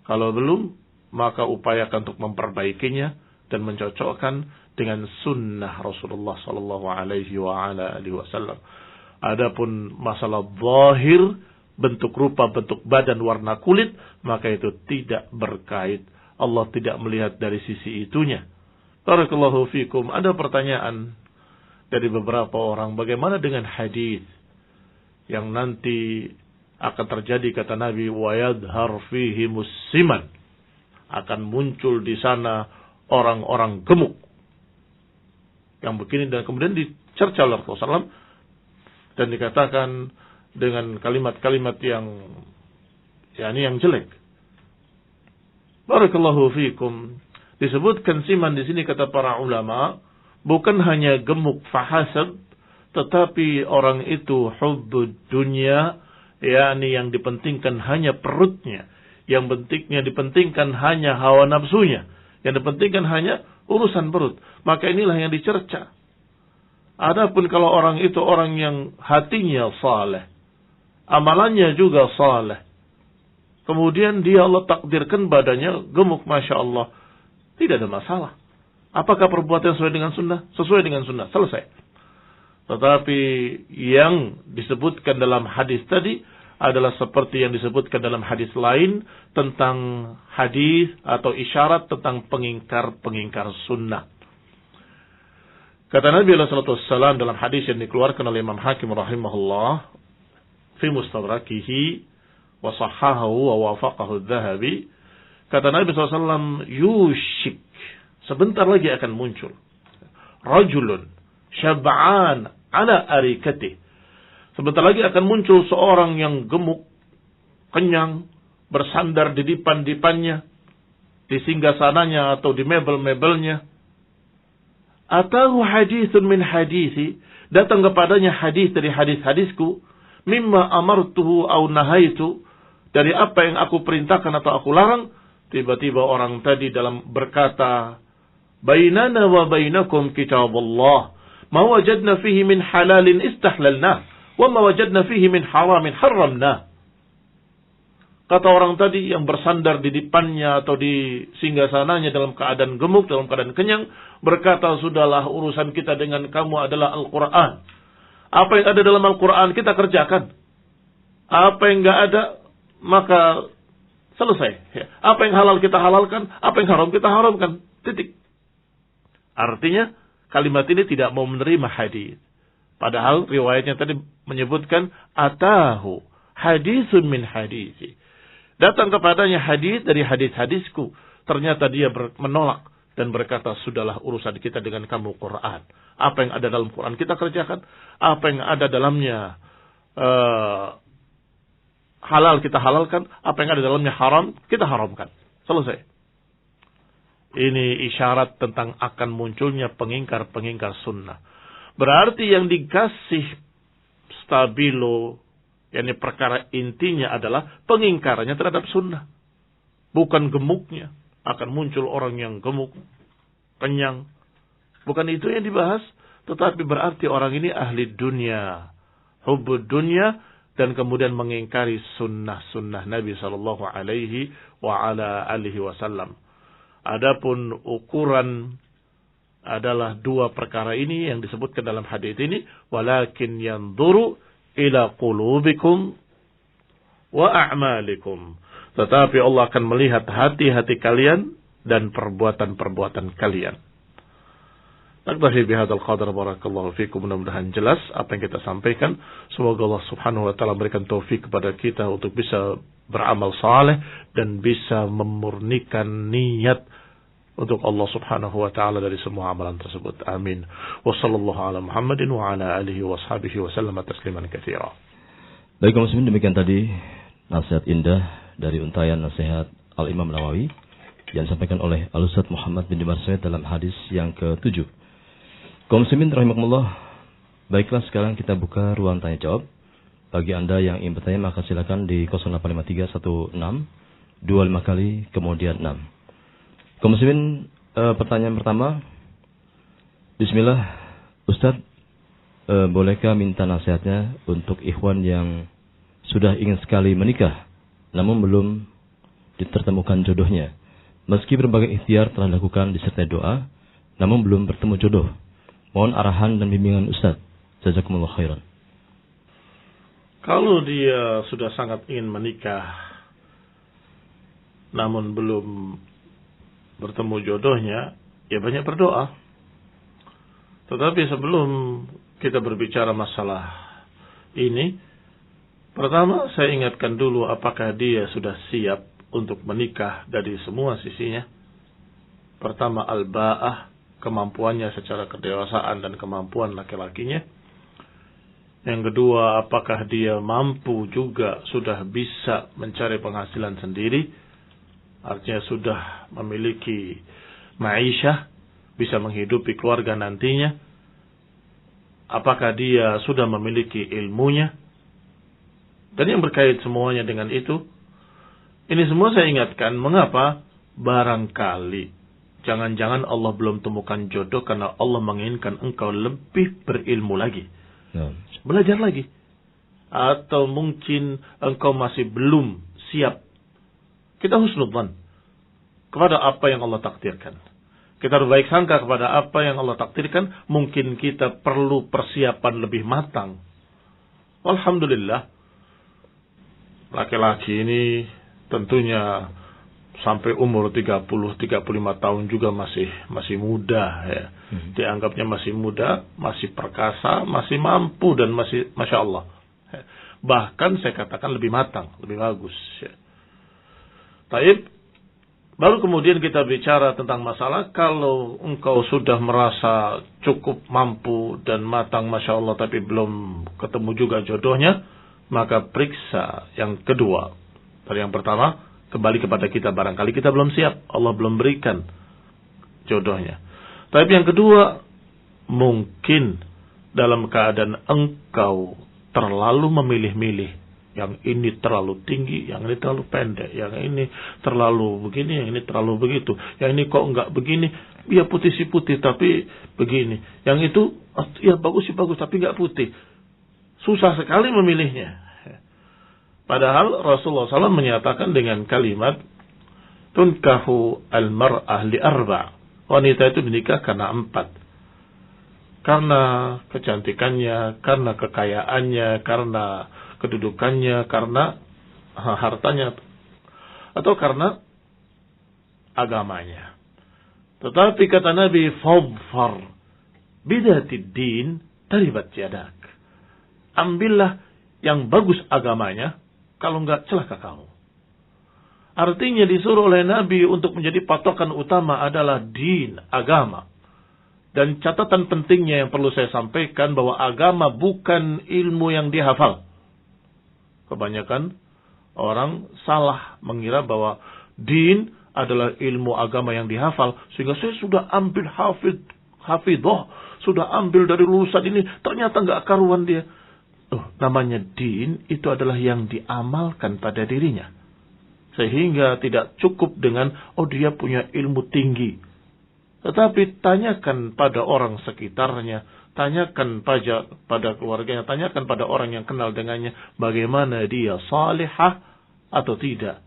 Kalau belum, maka upayakan untuk memperbaikinya dan mencocokkan dengan sunnah Rasulullah sallallahu alaihi wa ala alihi wasallam. Adapun masalah zahir, bentuk rupa, bentuk badan, warna kulit, maka itu tidak berkait. Allah tidak melihat dari sisi itunya. Barakallahu fikum. Ada pertanyaan dari beberapa orang, bagaimana dengan hadis yang nanti akan terjadi, kata Nabi, wa yadhhar fihi musiman, akan muncul di sana orang-orang gemuk yang begini, dan kemudian dicerca oleh Rasulullah SAW dan dikatakan dengan kalimat-kalimat yang jelek. Barakallahu fikum. Disebutkan siman di sini, kata para ulama, bukan hanya gemuk fahasab, tetapi orang itu hubbud dunya, yang dipentingkan hanya perutnya, yang pentingnya dipentingkan hanya hawa nafsunya, yang dipentingkan hanya urusan perut. Maka inilah yang dicerca. Adapun kalau orang itu orang yang hatinya saleh, amalannya juga saleh, kemudian dia Allah takdirkan badannya gemuk, Masya Allah, tidak ada masalah. Apakah perbuatan sesuai dengan sunnah? Sesuai dengan sunnah, selesai. Tetapi yang disebutkan dalam hadis tadi adalah seperti yang disebutkan dalam hadis lain tentang hadis atau isyarat tentang pengingkar-pengingkar sunnah. Kata Nabi SAW dalam hadis yang dikeluarkan oleh Imam Hakim rahimahullah fi mustadrakihi wa sahhahu wa wafaqahu adz-Dzahabi, kata Nabi SAW, yushik, sebentar lagi akan muncul rajulun syab'an ala arikatih, sebentar lagi akan muncul seorang yang gemuk, kenyang, bersandar di dipan-dipannya, di singgasananya atau di mebel-mebelnya. Atahu hadithun min hadithi, datang kepadanya hadis dari hadis-hadisku, mimma amartuhu au nahaitu, dari apa yang aku perintahkan atau aku larang. Tiba-tiba orang tadi dalam berkata, bainana wa bainakum kitabullah, ma wajadna fihi min halalin istahlalna, wa ma wajadna fihi min haramin haramna. Kata orang tadi yang bersandar di dipannya atau di singgasananya dalam keadaan gemuk, dalam keadaan kenyang, berkata, sudahlah, urusan kita dengan kamu adalah Al-Quran. Apa yang ada dalam Al-Quran kita kerjakan. Apa yang enggak ada, maka selesai. Apa yang halal kita halalkan, apa yang haram kita haramkan. Titik. Artinya, kalimat ini tidak mau menerima hadis. Padahal riwayatnya tadi menyebutkan, atahu hadisun min hadisi. Datang kepadanya hadis dari hadis-hadisku. Ternyata dia menolak dan berkata, sudahlah, urusan kita dengan kamu Quran. Apa yang ada dalam Quran kita kerjakan. Apa yang ada dalamnya halal kita halalkan. Apa yang ada dalamnya haram kita haramkan. Selesai. Ini isyarat tentang akan munculnya pengingkar-pengingkar sunnah. Berarti yang dikasih stabilo, yakni perkara intinya adalah pengingkarannya terhadap sunnah. Bukan gemuknya. Akan muncul orang yang gemuk, kenyang. Bukan itu yang dibahas. Tetapi berarti orang ini ahli dunia, hubbud dunia, dan kemudian mengingkari sunnah-sunnah Nabi SAW. Adapun ukuran adalah dua perkara ini yang disebutkan dalam hadis ini. Walakin yanzuru ila qulubikum wa a'malikum. Tetapi Allah akan melihat hati-hati kalian dan perbuatan-perbuatan kalian. Naktafi bihadzal qadar, barakallahu fikum. Mudah-mudahan jelas apa yang kita sampaikan. Semoga Allah Subhanahu wa taala berikan taufik kepada kita untuk bisa beramal saleh dan bisa memurnikan niat untuk Allah Subhanahu wa taala dari semua amalan tersebut. Amin. Wa sallallahu ala Muhammadin wa ala alihi wa ashabihi wa sallama tasliman katsira. Baik kaum muslimin, demikian tadi nasihat indah dari untayan nasihat Al-Imam Nawawi yang disampaikan oleh Al-Ustaz Muhammad bin Dimar Syed dalam hadis yang ke-7. Kaum muslimin rahimakumullah, baiklah sekarang kita buka ruang tanya jawab. Bagi Anda yang ingin bertanya maka silakan di 085316 25 kali kemudian 6. Kaum muslimin, pertanyaan pertama. Bismillah, Ustaz, bolehkah minta nasihatnya untuk ikhwan yang sudah ingin sekali menikah namun belum ditemukan jodohnya. Meski berbagai ikhtiar telah dilakukan disertai doa, namun belum bertemu jodoh. Mohon arahan dan bimbingan Ustaz. Jazakumullah khairan. Kalau dia sudah sangat ingin menikah, namun belum bertemu jodohnya, ya banyak berdoa. Tetapi sebelum kita berbicara masalah ini, pertama, saya ingatkan dulu apakah dia sudah siap untuk menikah dari semua sisinya. Pertama, al-ba'ah, kemampuannya secara kedewasaan dan kemampuan laki-lakinya. Yang kedua, apakah dia mampu juga sudah bisa mencari penghasilan sendiri. Artinya sudah memiliki ma'isyah, bisa menghidupi keluarga nantinya. Apakah dia sudah memiliki ilmunya. Dan yang berkait semuanya dengan itu, ini semua saya ingatkan, mengapa? Barangkali, jangan-jangan Allah belum temukan jodoh karena Allah menginginkan engkau lebih berilmu lagi. Belajar lagi. Atau mungkin engkau masih belum siap. Kita husnudzan kepada apa yang Allah takdirkan. Kita berbaik sangka kepada apa yang Allah takdirkan. Mungkin kita perlu persiapan lebih matang. Alhamdulillah. Laki-laki ini tentunya sampai umur 30-35 tahun juga masih muda ya. Dianggapnya masih muda, masih perkasa, masih mampu dan masih Masya Allah. Bahkan saya katakan lebih matang, lebih bagus ya. Taib, baru kemudian kita bicara tentang masalah kalau engkau sudah merasa cukup mampu dan matang Masya Allah tapi belum ketemu juga jodohnya, maka periksa yang kedua. Tadi yang pertama, kembali kepada kita, barangkali kita belum siap, Allah belum berikan jodohnya. Tapi yang kedua, mungkin dalam keadaan engkau terlalu memilih-milih, yang ini terlalu tinggi, yang ini terlalu pendek, yang ini terlalu begini, yang ini terlalu begitu, yang ini kok enggak begini, ya putih sih putih tapi begini, yang itu ya bagus sih bagus tapi enggak putih. Susah sekali memilihnya. Padahal Rasulullah SAW menyatakan dengan kalimat tunkahu al-mar'ah li arba'. Wanita itu dinikah karena 4. Karena kecantikannya, karena kekayaannya, karena kedudukannya, karena hartanya, atau karena agamanya. Tetapi kata Nabi, fadfar bidatid din taribat yadak. Ambillah yang bagus agamanya, kalau enggak celaka kamu. Artinya disuruh oleh Nabi untuk menjadi patokan utama adalah din, agama. Dan catatan pentingnya yang perlu saya sampaikan bahwa agama bukan ilmu yang dihafal. Kebanyakan orang salah mengira bahwa din adalah ilmu agama yang dihafal. Sehingga saya sudah ambil hafidhoh, sudah ambil dari lulusan ini, ternyata enggak karuan dia. Namanya din itu adalah yang diamalkan pada dirinya. Sehingga tidak cukup dengan dia punya ilmu tinggi. Tetapi tanyakan pada orang sekitarnya, tanyakan pada keluarganya, tanyakan pada orang yang kenal dengannya, bagaimana dia salihah atau tidak.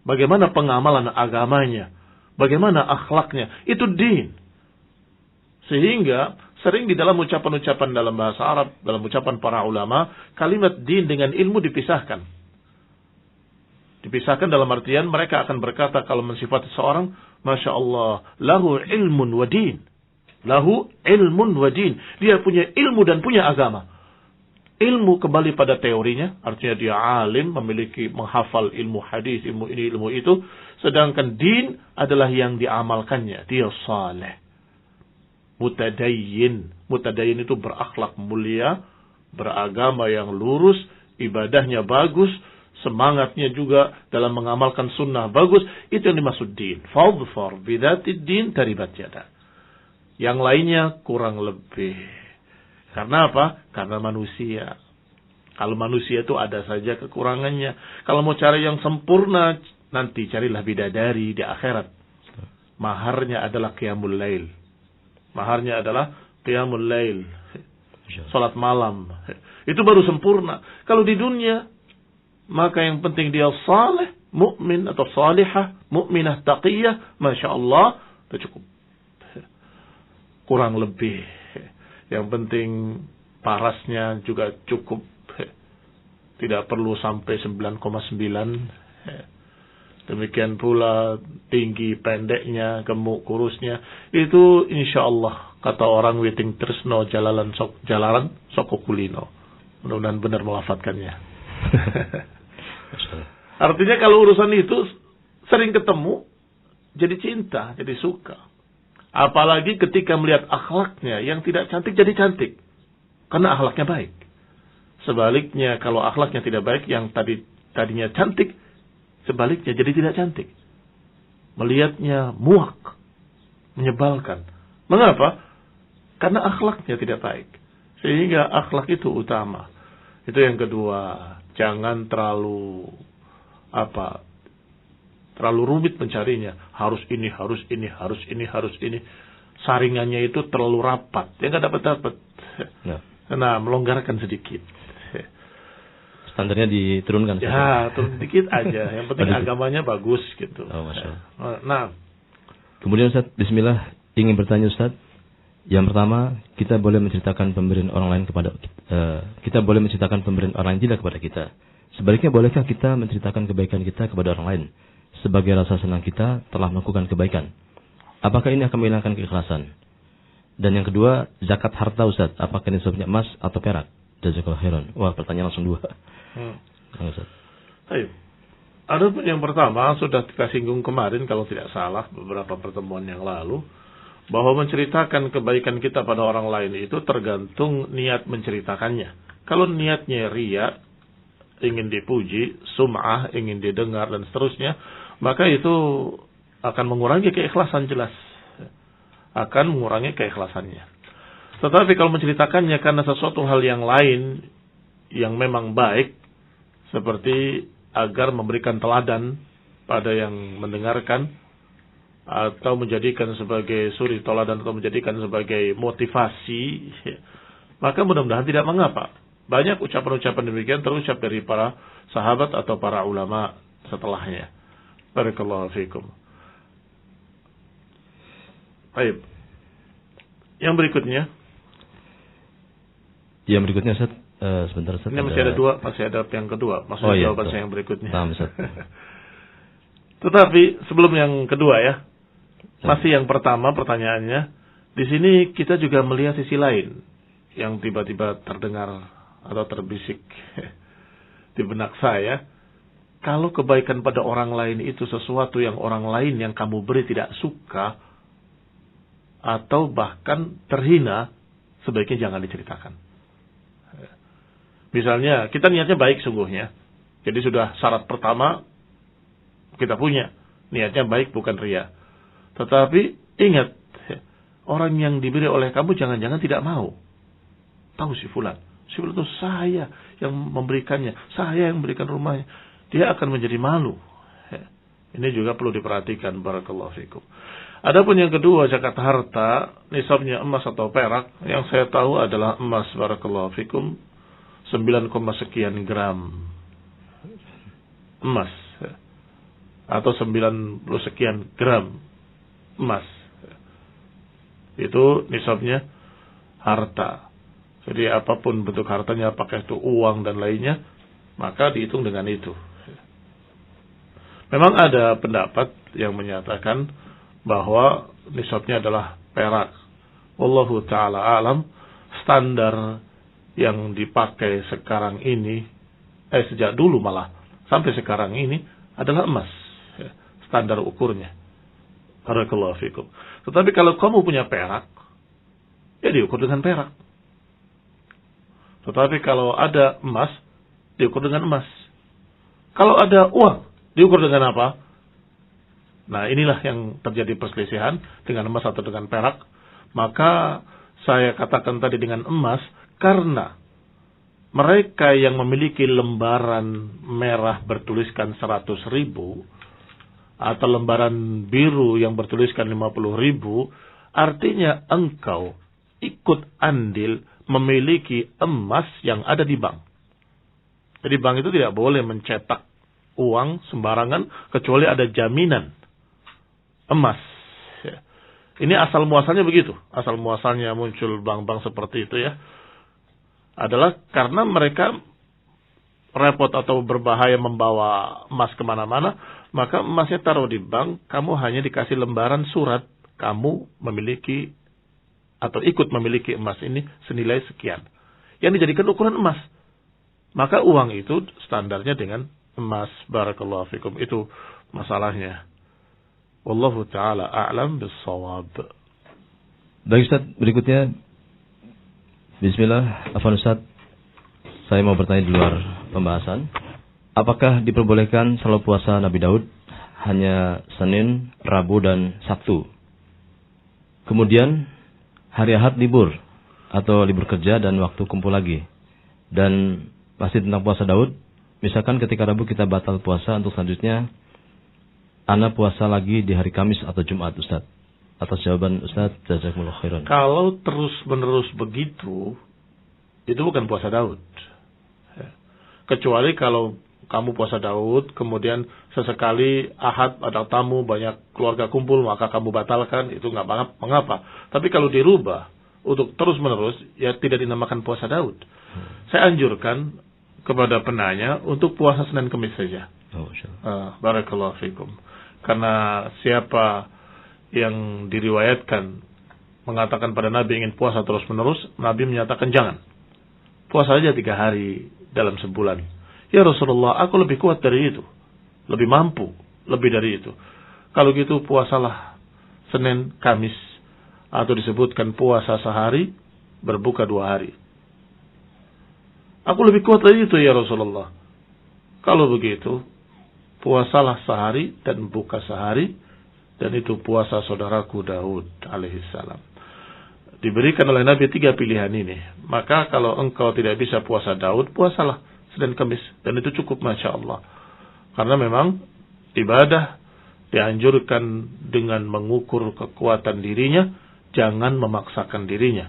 Bagaimana pengamalan agamanya, bagaimana akhlaknya, itu din. Sehingga sering di dalam ucapan-ucapan dalam bahasa Arab, dalam ucapan para ulama, kalimat din dengan ilmu dipisahkan. Dipisahkan dalam artian mereka akan berkata kalau mensifati seorang, Masya Allah, lahu ilmun wa din. Lahu ilmun wa din. Dia punya ilmu dan punya agama. Ilmu kembali pada teorinya, artinya dia alim, memiliki menghafal ilmu hadis, ilmu ini, ilmu itu. Sedangkan din adalah yang diamalkannya. Dia saleh. Mutadayyin. Mutadayyin itu berakhlak mulia, beragama yang lurus, ibadahnya bagus, semangatnya juga dalam mengamalkan sunnah bagus. Itu yang dimaksud din. Fadfar bidatid din taribat yadak. Yang lainnya kurang lebih. Karena apa? Karena manusia. Kalau manusia itu ada saja kekurangannya. Kalau mau cari yang sempurna, nanti carilah bidadari di akhirat. Maharnya adalah qiyamul lail. Maharnya adalah qiyamul lail. Salat malam. Itu baru sempurna. Kalau di dunia, maka yang penting dia saleh, mukmin atau salihah, mukminah taqiyah, Masya Allah, itu cukup. Kurang lebih. Yang penting parasnya juga cukup. Tidak perlu sampai 9,9. Demikian pula tinggi pendeknya, gemuk kurusnya. Itu insya Allah, kata orang Witing Tresno jalalan soko kulino. Mudah-mudahan benar melafadzkannya. Artinya kalau urusan itu sering ketemu, jadi cinta, jadi suka. Apalagi ketika melihat akhlaknya yang tidak cantik jadi cantik. Karena akhlaknya baik. Sebaliknya kalau akhlaknya tidak baik, yang tadinya cantik, sebaliknya jadi tidak cantik. Melihatnya muak, menyebalkan. Mengapa? Karena akhlaknya tidak baik. Sehingga akhlak itu utama. Itu yang kedua. Jangan terlalu rumit mencarinya. Harus ini, harus ini, harus ini, harus ini. Saringannya itu terlalu rapat. Dia nggak dapat. Nah, melonggarkan sedikit. Standarnya diturunkan. Ya, turun sedikit aja. Yang penting agamanya bagus gitu. Oh, Masya Allah. Nah, kemudian Ustaz, bismillah, ingin bertanya Ustaz. Yang pertama, kita boleh menceritakan pemberian orang lain kepada tidak kepada kita. Sebaliknya, bolehkah kita menceritakan kebaikan kita kepada orang lain? sebagai rasa senang kita telah melakukan kebaikan. Apakah ini akan menghilangkan keikhlasan? Dan yang kedua, zakat harta Ustaz, apakah nisabnya emas atau perak? Jazakallahu khairan. Wah, pertanyaan langsung dua. Ustaz. Baik. Adapun yang pertama sudah kita singgung kemarin kalau tidak salah beberapa pertemuan yang lalu, bahwa menceritakan kebaikan kita pada orang lain itu tergantung niat menceritakannya. Kalau niatnya riya, ingin dipuji, sum'ah, ingin didengar dan seterusnya, maka itu akan mengurangi keikhlasan, jelas. Akan mengurangi keikhlasannya. Tetapi kalau menceritakannya karena sesuatu hal yang lain yang memang baik, seperti agar memberikan teladan pada yang mendengarkan, atau menjadikan sebagai suri teladan, atau menjadikan sebagai motivasi, maka mudah-mudahan tidak mengapa. Banyak ucapan-ucapan demikian terucap dari para sahabat atau para ulama setelahnya. Barakallahu fikum. Baik. Yang berikutnya. Yang berikutnya Ustaz, sebentar Ustaz. Ini masih ada dua, masih ada yang kedua. Maksudnya jawaban saya yang berikutnya. Paham Ustaz. Tetapi sebelum yang kedua ya, masih yang pertama pertanyaannya, di sini kita juga melihat sisi lain yang tiba-tiba terdengar atau terbisik di benak saya. Kalau kebaikan pada orang lain itu sesuatu yang orang lain yang kamu beri tidak suka, atau bahkan terhina, sebaiknya jangan diceritakan. Misalnya, kita niatnya baik sungguhnya. Jadi sudah syarat pertama kita punya. Niatnya baik, bukan riya. Tetapi ingat, orang yang diberi oleh kamu jangan-jangan tidak mau. Tahu si fulan. Si fulan itu saya yang memberikannya. Saya yang memberikan rumahnya. Dia akan menjadi malu. Ini juga perlu diperhatikan. Barakallahu fikum. Adapun yang kedua, zakat harta, nisabnya emas atau perak, yang saya tahu adalah emas, barakallahu fikum, 9, sekian gram emas, atau 90 sekian gram emas. Itu nisabnya harta. Jadi apapun bentuk hartanya, apakah itu uang dan lainnya, maka dihitung dengan itu. Memang ada pendapat yang menyatakan bahwa nisabnya adalah perak. Wallahu ta'ala alam. Standar yang dipakai sekarang ini, sejak dulu malah sampai sekarang ini adalah emas. Standar ukurnya. Barakallahu fikum. Tetapi kalau kamu punya perak, ya diukur dengan perak. Tetapi kalau ada emas, diukur dengan emas. Kalau ada uang, diukur dengan apa? Nah, inilah yang terjadi perselisihan dengan emas atau dengan perak. Maka saya katakan tadi dengan emas, karena mereka yang memiliki lembaran merah bertuliskan 100.000 atau lembaran biru yang bertuliskan 50.000, artinya engkau ikut andil memiliki emas yang ada di bank. Jadi bank itu tidak boleh mencetak uang sembarangan kecuali ada jaminan emas. Ini asal muasalnya begitu. Asal muasalnya muncul bank-bank seperti itu ya, adalah karena mereka repot atau berbahaya membawa emas kemana-mana, maka emasnya taruh di bank, kamu hanya dikasih lembaran surat, kamu memiliki atau ikut memiliki emas ini senilai sekian. Yang dijadikan ukuran emas. Maka uang itu standarnya dengan emas. Barakallahu fikum. Itu masalahnya. Wallahu ta'ala a'lam bis-shawab. Baik Ustaz, berikutnya. Bismillah, afwan Ustaz. Saya mau bertanya di luar pembahasan. Apakah diperbolehkan selalu puasa Nabi Daud hanya Senin, Rabu, dan Sabtu? Kemudian hari Ahad libur atau libur kerja dan waktu kumpul lagi. Dan masih tentang puasa Daud, misalkan ketika Rabu kita batal puasa, untuk selanjutnya ana puasa lagi di hari Kamis atau Jumat, Ustaz. Atas jawaban Ustaz, jazakumullah khairan. Kalau terus-menerus begitu, itu bukan puasa Daud. Kecuali kalau kamu puasa Daud, kemudian sesekali Ahad ada tamu, banyak keluarga kumpul, maka kamu batalkan, itu nggak mengapa. Tapi kalau dirubah untuk terus-menerus, ya tidak dinamakan puasa Daud. Saya anjurkan kepada penanya untuk puasa Senin Kamis saja. Barakallahu fikum. Karena siapa yang diriwayatkan mengatakan pada Nabi ingin puasa terus menerus, Nabi menyatakan jangan. Puasa aja 3 hari dalam sebulan. Ya Rasulullah, aku lebih kuat dari itu. Lebih mampu, lebih dari itu. Kalau gitu puasalah Senin, Kamis. Atau disebutkan puasa sehari, berbuka 2 hari. Aku lebih kuat dari itu ya Rasulullah. Kalau begitu, puasalah sehari dan buka sehari. Dan itu puasa saudaraku Daud alaihissalam. Diberikan oleh Nabi 3 pilihan ini. Maka kalau engkau tidak bisa puasa Daud, puasalah Senin Kamis. Dan itu cukup, Masya Allah. Karena memang ibadah dianjurkan dengan mengukur kekuatan dirinya. Jangan memaksakan dirinya.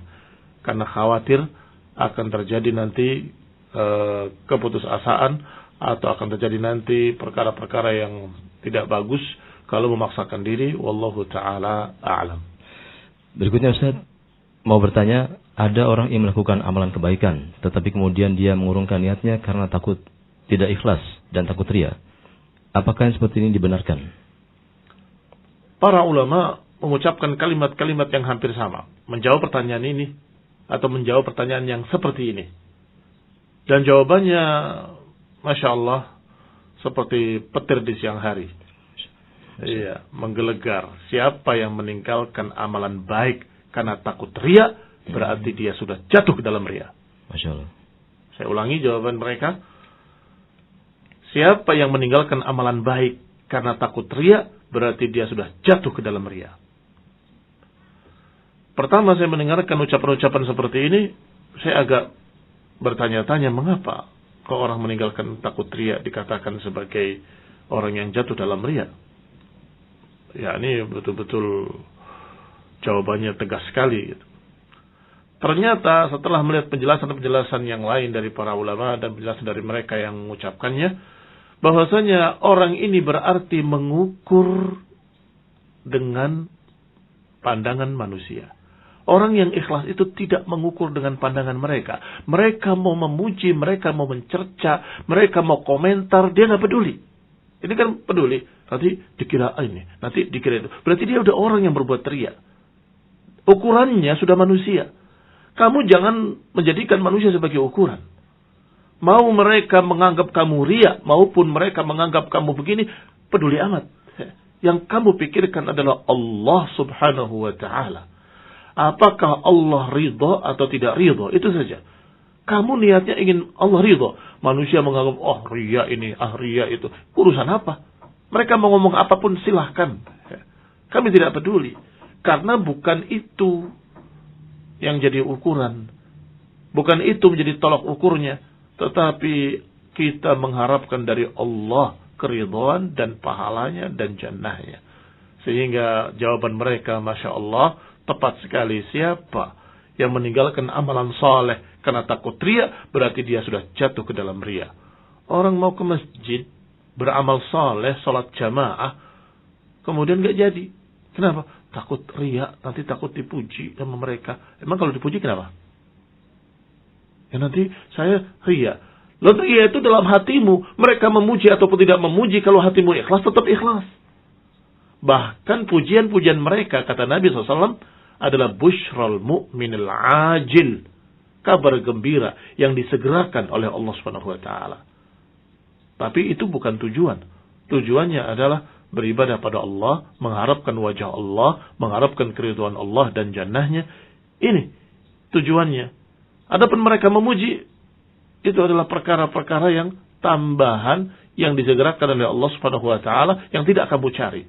Karena khawatir akan terjadi nanti keputusasaan. Atau akan terjadi nanti perkara-perkara yang tidak bagus kalau memaksakan diri. Wallahu ta'ala a'lam. Berikutnya Ustaz, mau bertanya, ada orang yang melakukan amalan kebaikan, tetapi kemudian dia mengurungkan niatnya karena takut tidak ikhlas dan takut ria. Apakah yang seperti ini dibenarkan? Para ulama mengucapkan kalimat-kalimat yang hampir sama. Menjawab pertanyaan ini atau menjawab pertanyaan yang seperti ini. Dan jawabannya, Masya Allah, seperti petir di siang hari. Iya, menggelegar. Siapa yang meninggalkan amalan baik karena takut ria, berarti dia sudah jatuh ke dalam ria. Masya Allah. Saya ulangi jawaban mereka. Siapa yang meninggalkan amalan baik karena takut ria, berarti dia sudah jatuh ke dalam ria. Pertama saya mendengarkan ucapan-ucapan seperti ini, saya agak bertanya-tanya mengapa kok orang meninggalkan takut ria dikatakan sebagai orang yang jatuh dalam ria. Ya, ini betul-betul jawabannya tegas sekali. Ternyata setelah melihat penjelasan-penjelasan yang lain dari para ulama dan penjelasan dari mereka yang mengucapkannya, bahwasanya orang ini berarti mengukur dengan pandangan manusia. Orang yang ikhlas itu tidak mengukur dengan pandangan mereka. Mereka mau memuji, mereka mau mencerca, mereka mau komentar, dia nggak peduli. Ini kan peduli. Nanti dikira ini, nanti dikira itu. Berarti dia udah orang yang berbuat ria. Ukurannya sudah manusia. Kamu jangan menjadikan manusia sebagai ukuran. Mau mereka menganggap kamu ria, maupun mereka menganggap kamu begini, peduli amat. Yang kamu pikirkan adalah Allah subhanahu wa ta'ala. Apakah Allah ridha atau tidak ridha? Itu saja. Kamu niatnya ingin Allah ridha. Manusia menganggap, oh ria ini, ria itu. Urusan apa? Mereka mau ngomong apapun silahkan. Kami tidak peduli. Karena bukan itu yang jadi ukuran. Bukan itu menjadi tolak ukurnya. Tetapi kita mengharapkan dari Allah keridhaan dan pahalanya dan jannahnya. Sehingga jawaban mereka, Masya Allah, tepat sekali. Siapa yang meninggalkan amalan saleh karena takut ria, berarti dia sudah jatuh ke dalam ria. Orang mau ke masjid, beramal saleh, salat jamaah, kemudian gak jadi. Kenapa? Takut ria, nanti takut dipuji sama mereka. Emang kalau dipuji kenapa? Ya nanti saya ria. Lalu ria itu dalam hatimu. Mereka memuji ataupun tidak memuji, kalau hatimu ikhlas, tetap ikhlas. Bahkan pujian-pujian mereka, kata Nabi SAW, adalah bushral mu'minil ajil. Kabar gembira yang disegerakan oleh Allah SWT. Tapi itu bukan tujuan. Tujuannya adalah beribadah pada Allah, mengharapkan wajah Allah, mengharapkan keridhaan Allah dan jannahnya. Ini tujuannya. Adapun mereka memuji, itu adalah perkara-perkara yang tambahan yang disegerakan oleh Allah Subhanahu wa taala yang tidak kamu cari.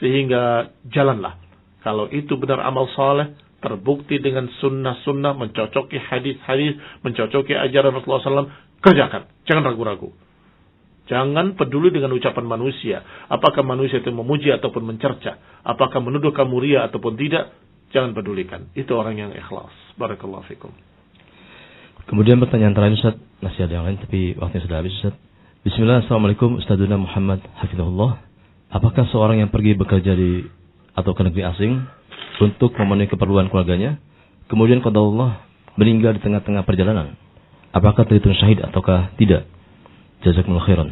Sehingga jalanlah. Kalau itu benar amal saleh, terbukti dengan sunnah-sunnah, mencocoki hadis-hadis, mencocoki ajaran Rasulullah SAW, kerjakan. Jangan ragu-ragu. Jangan peduli dengan ucapan manusia. Apakah manusia itu memuji ataupun mencerca. Apakah menuduh kamu ria ataupun tidak. Jangan pedulikan. Itu orang yang ikhlas. Barakallahu fikum. Kemudian pertanyaan terakhir Ustaz. Masih ada yang lain tapi waktunya sudah habis Ustaz. Bismillah. Assalamualaikum Ustazuna Muhammad Hafizahullah. Apakah seorang yang pergi bekerja di atau ke negeri asing untuk memenuhi keperluan keluarganya, kemudian qadarullah meninggal di tengah-tengah perjalanan, apakah terhitung syahid ataukah tidak? Jazakumullah khairan.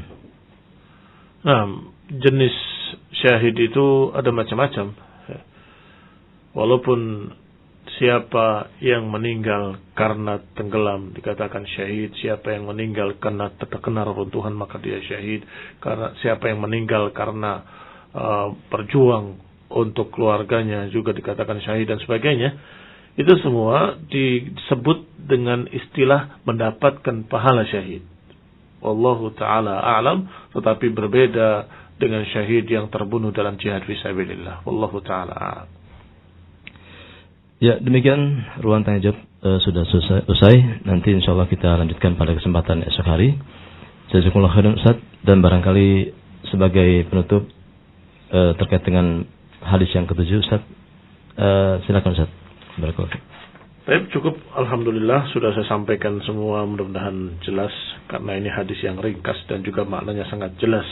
Nah, jenis syahid itu ada macam-macam. Walaupun siapa yang meninggal karena tenggelam dikatakan syahid, siapa yang meninggal karena terkena reruntuhan maka dia syahid, karena siapa yang meninggal karena berjuang untuk keluarganya juga dikatakan syahid dan sebagainya. Itu semua disebut dengan istilah mendapatkan pahala syahid. Wallahu ta'ala a'lam, tetapi berbeda dengan syahid yang terbunuh dalam jihad fisabilillah. Wallahu ta'ala a'lam. Ya, demikian ruang tanya jawab sudah selesai. Nanti insyaallah kita lanjutkan pada kesempatan esok hari. Jazakumullah khairan Ustaz, dan barangkali sebagai penutup terkait dengan hadis yang ketujuh Ustaz, silakan Ustaz. Barakallahu. Baik, cukup. Alhamdulillah sudah saya sampaikan semua, mudah-mudahan jelas karena ini hadis yang ringkas dan juga maknanya sangat jelas,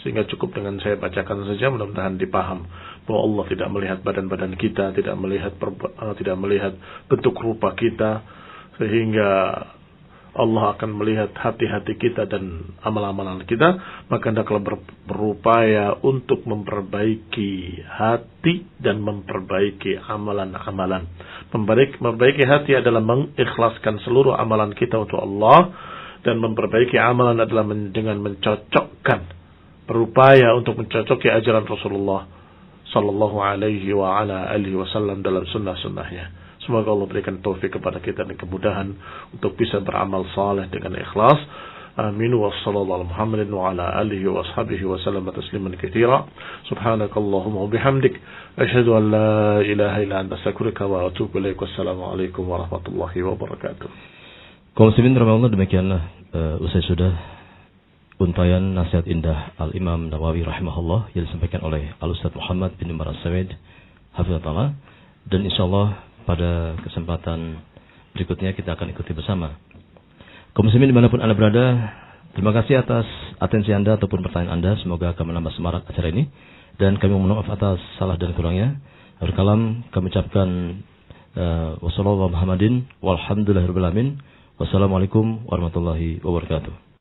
sehingga cukup dengan saya bacakan saja, mudah-mudahan dipaham bahwa Allah tidak melihat badan-badan kita, tidak melihat bentuk rupa kita, sehingga Allah akan melihat hati-hati kita dan amal-amalan kita. Maka hendaklah berupaya untuk memperbaiki hati dan memperbaiki amalan-amalan. Memperbaiki hati adalah mengikhlaskan seluruh amalan kita untuk Allah, dan memperbaiki amalan adalah dengan mencocokkan, berupaya untuk mencocoki ajaran Rasulullah sallallahu alaihi wa ala alihi wasallam dalam sunnah-sunnahnya. Semoga Allah berikan taufik kepada kita dan kemudahan untuk bisa beramal saleh dengan ikhlas. Amin. Wa sallallahu Muhammadin wa ala alihi wa ashabihi wa sallam tasliman katsira. Subhanakallahumma wa bihamdik asyhadu an la ilaha illa anta astaghfiruka wa atubu ilaik. Wassalamu alaikum warahmatullahi wabarakatuh. Kaum muslimin rahimakumullah, demikianlah usai sudah untayan nasihat indah Al-Imam Nawawi rahimahullah yang disampaikan oleh Al-Ustaz Muhammad bin Umar As-Said hafizahullah, dan insyaallah pada kesempatan berikutnya kita akan ikuti bersama. Kaum muslimin dimanapun Anda berada, terima kasih atas atensi Anda ataupun pertanyaan Anda. Semoga akan menambah semangat acara ini, dan kami mohon maaf atas salah dan kurangnya. Akhir kalam kami ucapkan wassalamualaikum warahmatullahi wabarakatuh. Wassalamualaikum warahmatullahi wabarakatuh.